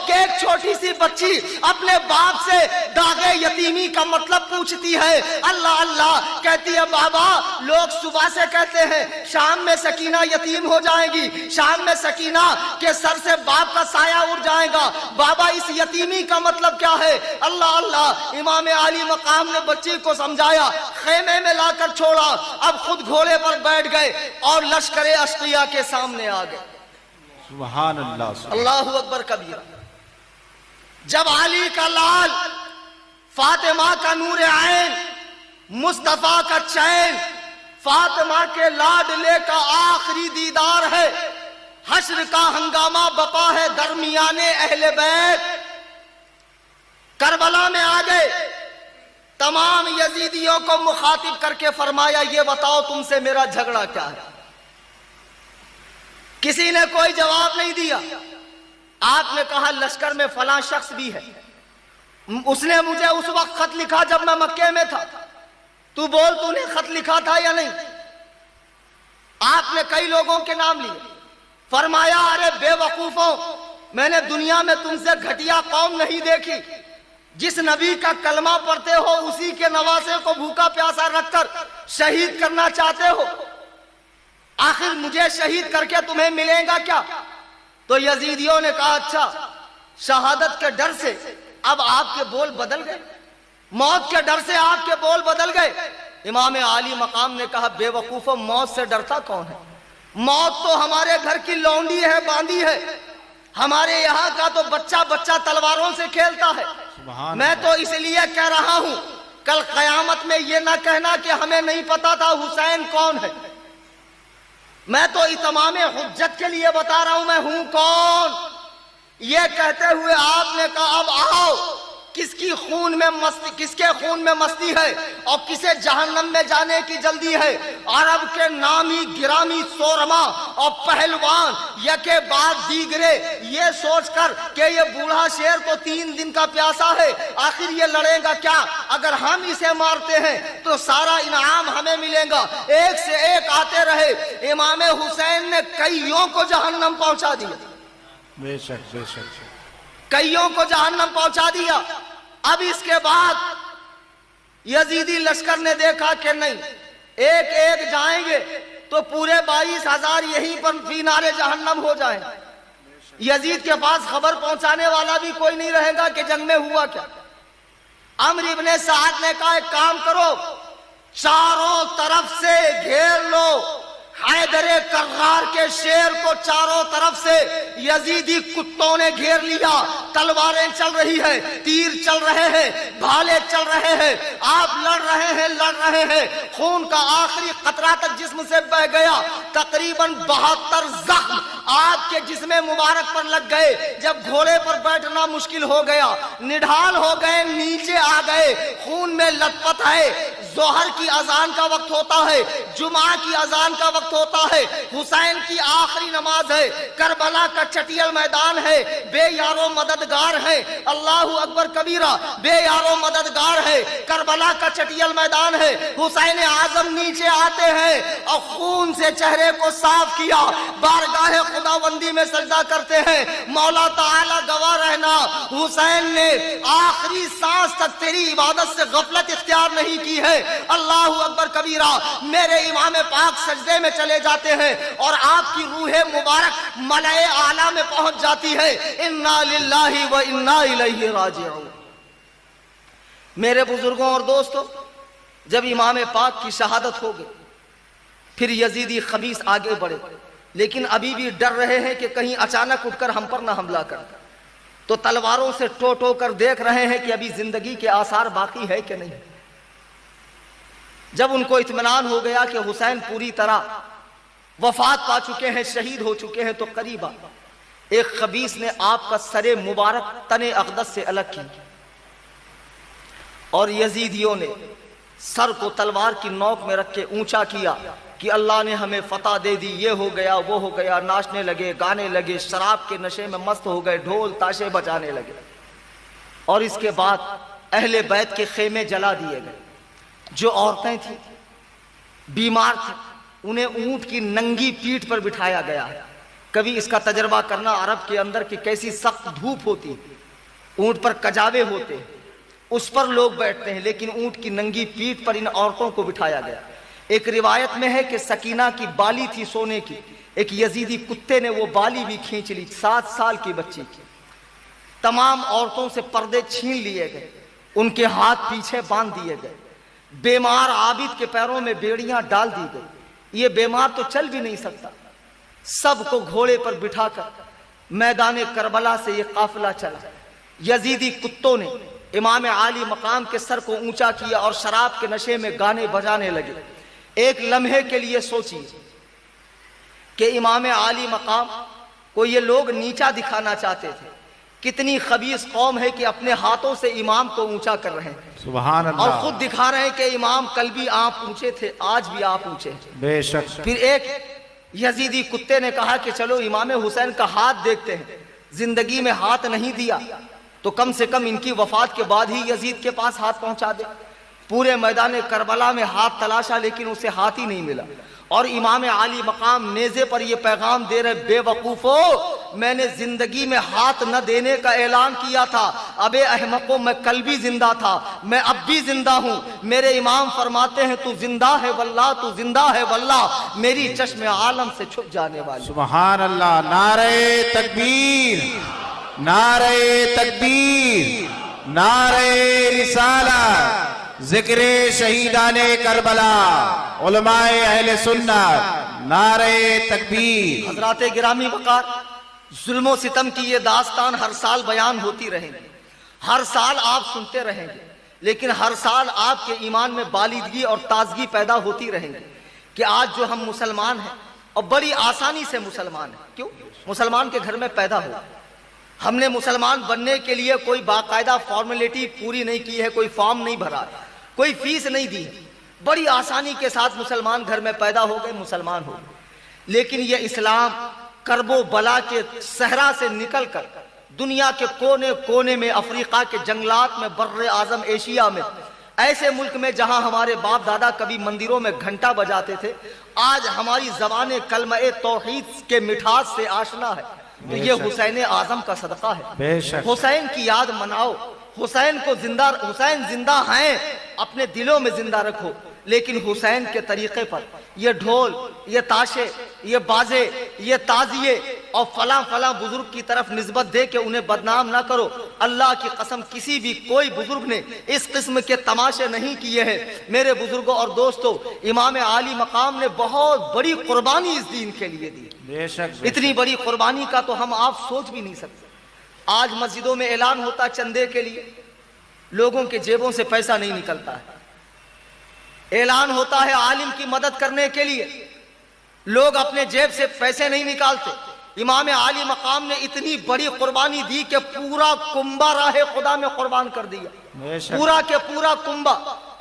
کہ ایک چھوٹی سی بچی اپنے باپ سے داغے یتیمی کا مطلب پوچھتی ہے۔ اللہ اللہ کہتی ہے، بابا لوگ صبح سے کہتے ہیں شام میں سکینہ یتیم ہو جائے گی، شام میں سکینہ کے سر سے باپ کا سایہ اڑ جائے گا، بابا اس یتیمی کا مطلب کیا ہے؟ اللہ اللہ، امام عالی مقام نے بچی کو سمجھایا، خیمے میں لا کر چھوڑا، اب خود گھوڑے پر بیٹھ گئے اور لشکر اشقیاء کے سامنے آ گئے۔ سبحان اللہ، اللہ اکبر کبیرہ۔ جب علی کا لال، فاطمہ کا نور عین، مصطفیٰ کا چین، فاطمہ کے لاڈلے کا آخری دیدار ہے، حشر کا ہنگامہ بپا ہے درمیان اہل بیت، کربلا میں آ گئے، تمام یزیدیوں کو مخاطب کر کے فرمایا، یہ بتاؤ تم سے میرا جھگڑا کیا ہے؟ کسی نے کوئی جواب نہیں دیا۔ آپ نے کہا لشکر میں فلاں شخص بھی ہے، اس نے مجھے اس وقت خط لکھا جب میں مکے میں تھا، تو بول تو نے خط لکھا تھا یا نہیں؟ آپ نے کئی لوگوں کے نام لیے، فرمایا ارے بے وقوفوں، میں نے دنیا میں تم سے گھٹیا قوم نہیں دیکھی، جس نبی کا کلمہ پڑھتے ہو اسی کے نواسے کو بھوکا پیاسا رکھ کر شہید کرنا چاہتے ہو، آخر مجھے شہید کر کے تمہیں ملے گا کیا؟ تو یزیدیوں نے کہا اچھا، شہادت کے ڈر سے اب آپ کے بول بدل گئے، موت کے ڈر سے آپ کے بول بدل گئے۔ امام عالی مقام نے کہا بے وقوفو، موت سے ڈرتا کون ہے؟ موت تو ہمارے گھر کی لونڈی ہے، باندھی ہے، ہمارے یہاں کا تو بچہ بچہ تلواروں سے کھیلتا ہے۔ میں تو اس لیے کہہ رہا ہوں کل قیامت میں یہ نہ کہنا کہ ہمیں نہیں پتا تھا حسین کون ہے۔ میں تو اتمام حجت کے لیے بتا رہا ہوں میں ہوں کون۔ یہ کہتے ہوئے آپ نے کہا اب آؤ، کس کے خون میں مستی ہے اور کسے جہنم میں جانے کی جلدی ہے؟ عرب کے نامی گرامی سورما اور پہلوان یکے بعد دیگرے یہ سوچ کر کہ یہ بوڑھا شیر تو 3 دن کا پیاسا ہے، آخر یہ لڑے گا کیا؟ اگر ہم اسے مارتے ہیں تو سارا انعام ہمیں ملے گا، ایک سے ایک آتے رہے۔ امام حسین نے کئیوں کو جہنم پہنچا دیا، بے شک بے شک، کئیوں کو جہنم پہنچا دیا۔ اب اس کے بعد یزیدی لشکر نے دیکھا کہ نہیں، ایک ایک جائیں گے تو پورے 22,000 یہیں پر فی نار جہنم ہو جائیں۔ یزید کے پاس خبر پہنچانے والا بھی کوئی نہیں رہے گا کہ جنگ میں ہوا کیا۔ عمرو ابن سعد نے کہا ایک کام کرو، چاروں طرف سے گھیر لو حیدر کرار کے شیر کو، چاروں طرف سے یزیدی کتوں نے گھیر لیا، تلواریں چل رہی ہیں، تیر چل رہے ہیں، بھالے چل رہے ہیں، آپ لڑ رہے ہیں، خون کا آخری قطرہ تک جسم سے بہہ گیا، تقریباً 72 زخم آپ کے جسم مبارک پر لگ گئے۔ جب گھوڑے پر بیٹھنا مشکل ہو گیا، نڈھال ہو گئے، نیچے آ گئے، خون میں لت پت ہے۔ ظہر کی اذان کا وقت ہوتا ہے، جمعہ کی اذان کا وقت ہوتا ہے، حسین کی آخری نماز ہے، کربلا کا چٹیل میدان ہے، بے یارو مددگار ہے، اللہ اکبر کبیرہ، بے یارو مددگار ہے، کربلا کا چٹیل میدان ہے۔ حسین اعظم نیچے آتے ہیں اور خون سے چہرے کو صاف کیا، بارگاہ خداوندی میں سجدہ کرتے ہیں، مولا تعالی گواہ رہنا حسین نے آخری سانس تک تیری عبادت سے غفلت اختیار نہیں کی ہے۔ اللہ اکبر کبیرہ، میرے امام پاک سجدے میں چلے جاتے ہیں اور آپ کی روح مبارک ملائے اعلیٰ میں پہنچ جاتی ہے۔ انا للہ و انا الیہ راجعون۔ میرے بزرگوں اور دوستوں، جب امام پاک کی شہادت ہو گئی، پھر یزیدی خبیث آگے بڑھے، لیکن ابھی بھی ڈر رہے ہیں کہ کہیں اچانک اٹھ کر ہم پر نہ حملہ کر، تو تلواروں سے ٹو کر دیکھ رہے ہیں کہ ابھی زندگی کے آثار باقی ہے کہ نہیں۔ جب ان کو اطمینان ہو گیا کہ حسین پوری طرح وفات پا چکے ہیں، شہید ہو چکے ہیں، تو قریبا ایک خبیث نے آپ کا سر مبارک تن اقدس سے الگ کیا اور یزیدیوں نے سر کو تلوار کی نوک میں رکھ کے اونچا کیا کہ اللہ نے ہمیں فتح دے دی، یہ ہو گیا وہ ہو گیا، ناچنے لگے، گانے لگے، شراب کے نشے میں مست ہو گئے، ڈھول تاشے بجانے لگے۔ اور اس کے بعد اہل بیت کے خیمے جلا دیے گئے، جو عورتیں تھیں، بیمار تھیں، انہیں اونٹ کی ننگی پیٹھ پر بٹھایا گیا ہے۔ کبھی اس کا تجربہ کرنا عرب کے اندر کہ کیسی سخت دھوپ ہوتی، اونٹ پر کجاوے ہوتے، اس پر لوگ بیٹھتے ہیں، لیکن اونٹ کی ننگی پیٹھ پر ان عورتوں کو بٹھایا گیا۔ ایک روایت میں ہے کہ سکینہ کی بالی تھی سونے کی، ایک یزیدی کتے نے وہ بالی بھی کھینچ لی، 7 سال کی بچی کی۔ تمام عورتوں سے پردے چھین لیے گئے، ان کے ہاتھ پیچھے باندھ دیے گئے، بیمار عابد کے پیروں میں بیڑیاں ڈال دی گئی، یہ بیمار تو چل بھی نہیں سکتا۔ سب کو گھوڑے پر بٹھا کر میدان کربلا سے یہ قافلہ چلا۔ یزیدی کتوں نے امام عالی مقام کے سر کو اونچا کیا اور شراب کے نشے میں گانے بجانے لگے۔ ایک لمحے کے لیے سوچیے کہ امام عالی مقام کو یہ لوگ نیچا دکھانا چاہتے تھے، کتنی خبیث قوم ہے کہ اپنے ہاتھوں سے امام کو اونچا کر رہے ہیں، سبحان اللہ، اور خود دکھا رہے ہیں کہ امام کل بھی آپ اونچے تھے، آج بھی آپ اونچے ہیں۔ بے شک۔ پھر ایک یزیدی کتے نے کہا کہ چلو امام حسین کا ہاتھ دیکھتے ہیں، زندگی میں ہاتھ نہیں دیا تو کم سے کم ان کی وفات کے بعد ہی یزید کے پاس ہاتھ پہنچا دے۔ پورے میدان کربلا میں ہاتھ تلاشا لیکن اسے ہاتھ ہی نہیں ملا، اور امام عالی مقام نیزے پر یہ پیغام دے رہے، بے وقوفو، میں نے زندگی میں ہاتھ نہ دینے کا اعلان کیا تھا، ابے احمقو، میں کل بھی زندہ تھا، میں اب بھی زندہ ہوں۔ میرے امام فرماتے ہیں تو زندہ ہے واللہ، تو زندہ ہے واللہ، میری چشم عالم سے چھپ جانے والی۔ سبحان اللہ، نعرہ تکبیر، نعرہ تکبیر، نعرہ رسالت، ذکر شہیدان کربلا، علماء اہل سنت، نعرہ تکبیر۔ حضرات گرامی وقار، ظلم و ستم کی یہ داستان ہر سال بیان ہوتی رہیں گی، ہر سال آپ سنتے رہیں گے، لیکن ہر سال آپ کے ایمان میں بالیدگی اور تازگی پیدا ہوتی رہیں گی کہ آج جو ہم مسلمان ہیں اور بڑی آسانی سے مسلمان ہیں۔ کیوں؟ مسلمان کے گھر میں پیدا ہوا، ہم نے مسلمان بننے کے لیے کوئی باقاعدہ فارمیلٹی پوری نہیں کی ہے، کوئی فارم نہیں بھرا، کوئی فیس نہیں دی، بڑی آسانی کے ساتھ مسلمان گھر میں پیدا ہو گئے، مسلمان ہو گئے۔ لیکن یہ اسلام کرب و بلا کے صحرا سے نکل کر دنیا کے کونے کونے میں، افریقہ کے جنگلات میں، بر اعظم ایشیا میں، ایسے ملک میں جہاں ہمارے باپ دادا کبھی مندروں میں گھنٹا بجاتے تھے، آج ہماری زبان کلمہ توحید کے مٹھاس سے آشنا ہے۔ تو یہ حسین اعظم کا صدقہ ہے۔ بے شک۔ حسین کی یاد مناؤ، حسین زندہ ہیں، اپنے دلوں میں زندہ رکھو، لیکن حسین کے طریقے پر یہ ڈھول، یہ تاشے، یہ بازے، یہ تازیے اور فلاں فلاں بزرگ کی طرف نسبت دے کے انہیں بدنام نہ کرو۔ اللہ کی قسم کسی بھی کوئی بزرگ نے اس قسم کے تماشے نہیں کیے ہیں۔ میرے بزرگوں اور دوستوں، امام عالی مقام نے بہت بڑی قربانی اس دین کے لیے دی۔ بے شک۔ اتنی بڑی قربانی کا تو ہم آپ سوچ بھی نہیں سکتے۔ آج مسجدوں میں اعلان ہوتا چندے کے لیے، لوگوں کے جیبوں سے پیسہ نہیں نکلتا ہے۔ اعلان ہوتا ہے عالم کی مدد کرنے کے لیے، لوگ اپنے جیب سے پیسے نہیں نکالتے۔ امام عالی مقام نے اتنی بڑی قربانی دی کہ پورا کنبہ راہ خدا میں قربان کر دیا، بے شک۔ پورا کے پورا کنبہ۔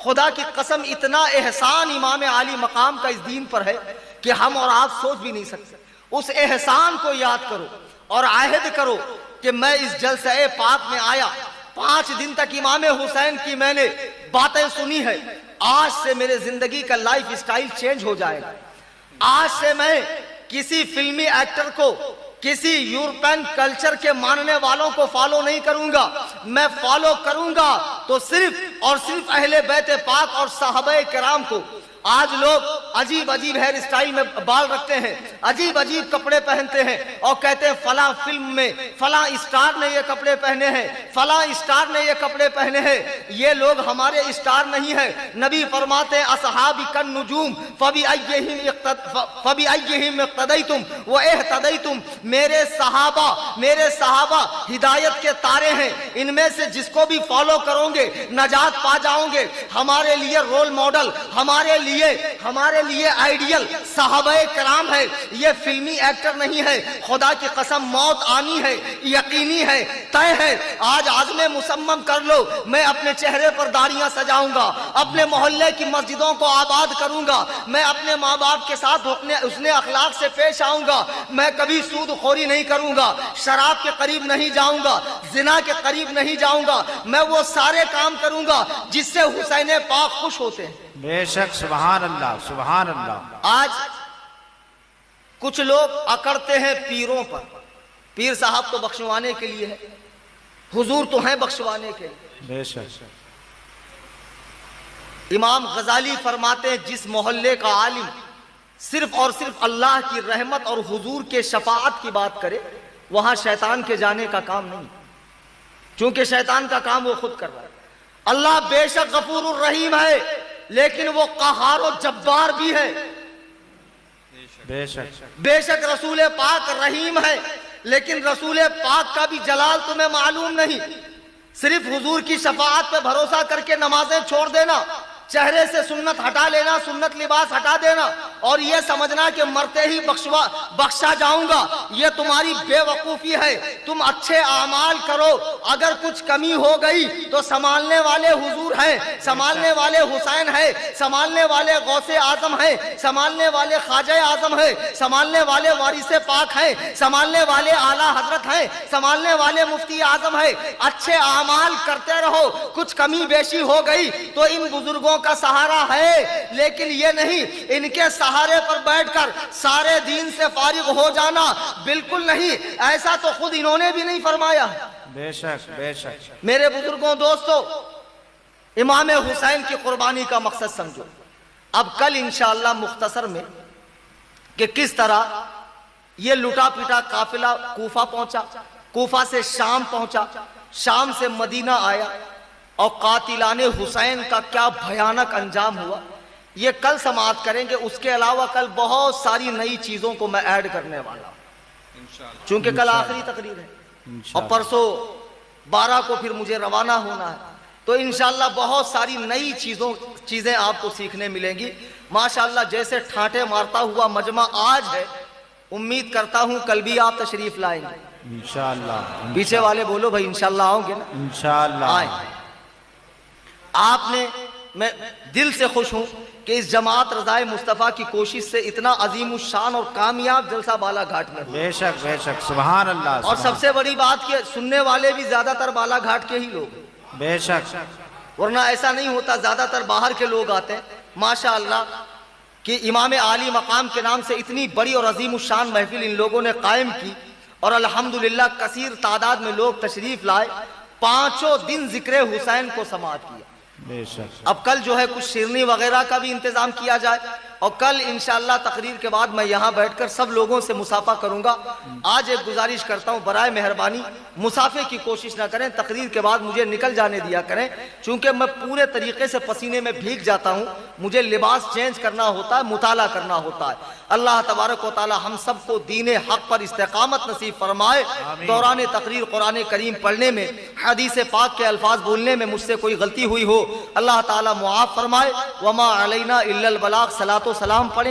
خدا کی قسم اتنا احسان امام عالی مقام کا اس دین پر ہے کہ ہم اور آپ سوچ بھی نہیں سکتے۔ اس احسان کو یاد کرو اور عہد کرو کہ میں اس جلسہ پاک میں آیا، 5 دن تک امام حسین کی میں نے باتیں سنی ہے، آج سے میرے زندگی کا لائف سٹائل چینج ہو جائے گا۔ آج سے میں کسی فلمی ایکٹر کو، کسی یورپین کلچر کے ماننے والوں کو فالو نہیں کروں گا، میں فالو کروں گا تو صرف اور صرف اہل بیت پاک اور صحابہ کرام کو۔ آج لوگ عجیب عجیب ہیئر سٹائل میں بال رکھتے ہیں، عجیب عجیب کپڑے پہنتے ہیں اور کہتے ہیں فلاں فلم میں فلاں اسٹار نے یہ کپڑے پہنے ہیں، فلاں اسٹار نے یہ کپڑے پہنے ہیں۔ یہ لوگ ہمارے اسٹار نہیں ہیں۔ نبی فرماتے ہیں اصحابی کالنجوم فبأیہم اقتدیتم واہتدیتم، میرے صحابہ ہدایت کے تارے ہیں، ان میں سے جس کو بھی فالو کرو گے نجات پا جاؤں گے۔ ہمارے لیے رول ماڈل، ہمارے لیے آئیڈیل صحابہ کرام ہے، یہ فلمی ایکٹر نہیں ہے۔ خدا کی قسم موت آنی ہے، یقینی ہے، طے ہے۔ آج عزم مصمم کر لو، میں اپنے چہرے پر داڑیاں سجاؤں گا، اپنے محلے کی مسجدوں کو آباد کروں گا، میں اپنے ماں باپ کے ساتھ حسن اخلاق سے پیش آؤں گا، میں کبھی سود خوری نہیں کروں گا، شراب کے قریب نہیں جاؤں گا، زنا کے قریب نہیں جاؤں گا، میں وہ سارے کام کروں گا جس سے حسین پاک خوش ہوتے ہیں۔ بے شک۔ سبحان اللہ، سبحان اللہ۔ آج کچھ لوگ اکڑتے ہیں پیروں پر، پیر صاحب تو بخشوانے کے لیے ہے، حضور تو ہیں بخشوانے کے لیے۔ بے شک۔ امام غزالی فرماتے ہیں جس محلے کا عالم صرف اور صرف اللہ کی رحمت اور حضور کے شفاعت کی بات کرے، وہاں شیطان کے جانے کا کام نہیں، چونکہ شیطان کا کام وہ خود کر رہا ہے۔ اللہ بے شک غفور الرحیم ہے، لیکن وہ قہار و جبار بھی ہے۔ بے شک۔ بے شک رسول پاک رحیم ہے، لیکن رسول پاک کا بھی جلال تمہیں معلوم نہیں۔ صرف حضور کی شفاعت پہ بھروسہ کر کے نمازیں چھوڑ دینا، چہرے سے سنت ہٹا لینا، سنت لباس ہٹا دینا اور یہ سمجھنا کہ مرتے ہی بخشا جاؤں گا، یہ تمہاری بے وقوفی ہے۔ تم اچھے اعمال کرو، اگر کچھ کمی ہو گئی تو سنبھالنے والے حضور ہیں، سنبھالنے والے حسین ہیں، سنبھالنے والے غوث اعظم ہیں، سنبھالنے والے خواجہ اعظم ہیں، سنبھالنے والے وارث پاک ہیں، سنبھالنے والے اعلیٰ حضرت ہیں، سنبھالنے والے مفتی اعظم ہیں۔ اچھے اعمال کرتے رہو، کچھ کمی بیشی ہو گئی تو ان بزرگوں کا سہارا ہے، لیکن یہ نہیں ان کے سہارے پر بیٹھ کر سارے دین سے فارغ ہو جانا، بالکل نہیں، ایسا تو خود انہوں نے بھی نہیں فرمایا۔ بے شک، بے شک۔ میرے بزرگوں دوستو، امام حسین کی قربانی کا مقصد سمجھو۔ اب کل انشاءاللہ مختصر میں کہ کس طرح یہ لٹا پٹا قافلہ کوفہ پہنچا، کوفہ سے شام پہنچا، شام سے مدینہ آیا اور قاتلان حسین کا کیا بھیانک انجام ہوا، یہ کل سماعت کریں گے۔ اس کے علاوہ کل بہت ساری نئی چیزوں کو میں ایڈ کرنے والا ہوں، چونکہ کل آخری تقریر ہے اور پرسوں 12 کو پھر مجھے روانہ ہونا ہے، تو انشاءاللہ بہت ساری نئی چیزیں آپ کو سیکھنے ملیں گی۔ ماشاءاللہ جیسے ٹھانٹے مارتا ہوا مجمع آج ہے، امید کرتا ہوں کل بھی آپ تشریف لائیں گے۔ انشاءاللہ پیچھے والے بولو بھائی انشاءاللہ آؤ گے نا؟ انشاءاللہ آئیں۔ آپ نے، میں دل سے خوش ہوں کہ اس جماعت رضائے مصطفیٰ کی کوشش سے اتنا عظیم الشان اور کامیاب جلسہ بالا گھاٹ میں ہوا، بے شک بے شک، سبحان اللہ، اور سب سے بڑی بات کہ سننے والے بھی زیادہ تر بالا گھاٹ کے ہی لوگ ہیں، بے شک، ورنہ ایسا نہیں ہوتا، زیادہ تر باہر کے لوگ آتے ہیں۔ ماشاءاللہ کہ امام عالی مقام کے نام سے اتنی بڑی اور عظیم الشان محفل ان لوگوں نے قائم کی، اور الحمدللہ کثیر تعداد میں لوگ تشریف لائے، 5 دن ذکر حسین کو سماعت کیا۔ بے شک، اب کل جو ہے کچھ شیرنی وغیرہ کا بھی انتظام کیا جائے، اور کل انشاءاللہ تقریر کے بعد میں یہاں بیٹھ کر سب لوگوں سے مصافحہ کروں گا۔ آج ایک گزارش کرتا ہوں، برائے مہربانی مصافحے کی کوشش نہ کریں، تقریر کے بعد مجھے نکل جانے دیا کریں، چونکہ میں پورے طریقے سے پسینے میں بھیگ جاتا ہوں، مجھے لباس چینج کرنا ہوتا ہے، مطالعہ کرنا ہوتا ہے۔ اللہ تبارک و تعالی ہم سب کو دین حق پر استقامت نصیب فرمائے۔ دوران تقریر قرآن کریم پڑھنے میں، حدیث پاک کے الفاظ بولنے میں مجھ سے کوئی غلطی ہوئی ہو، اللہ تعالی معاف فرمائے۔ وما علینا الا البلاغ، صلاۃ و سلام پڑھیں۔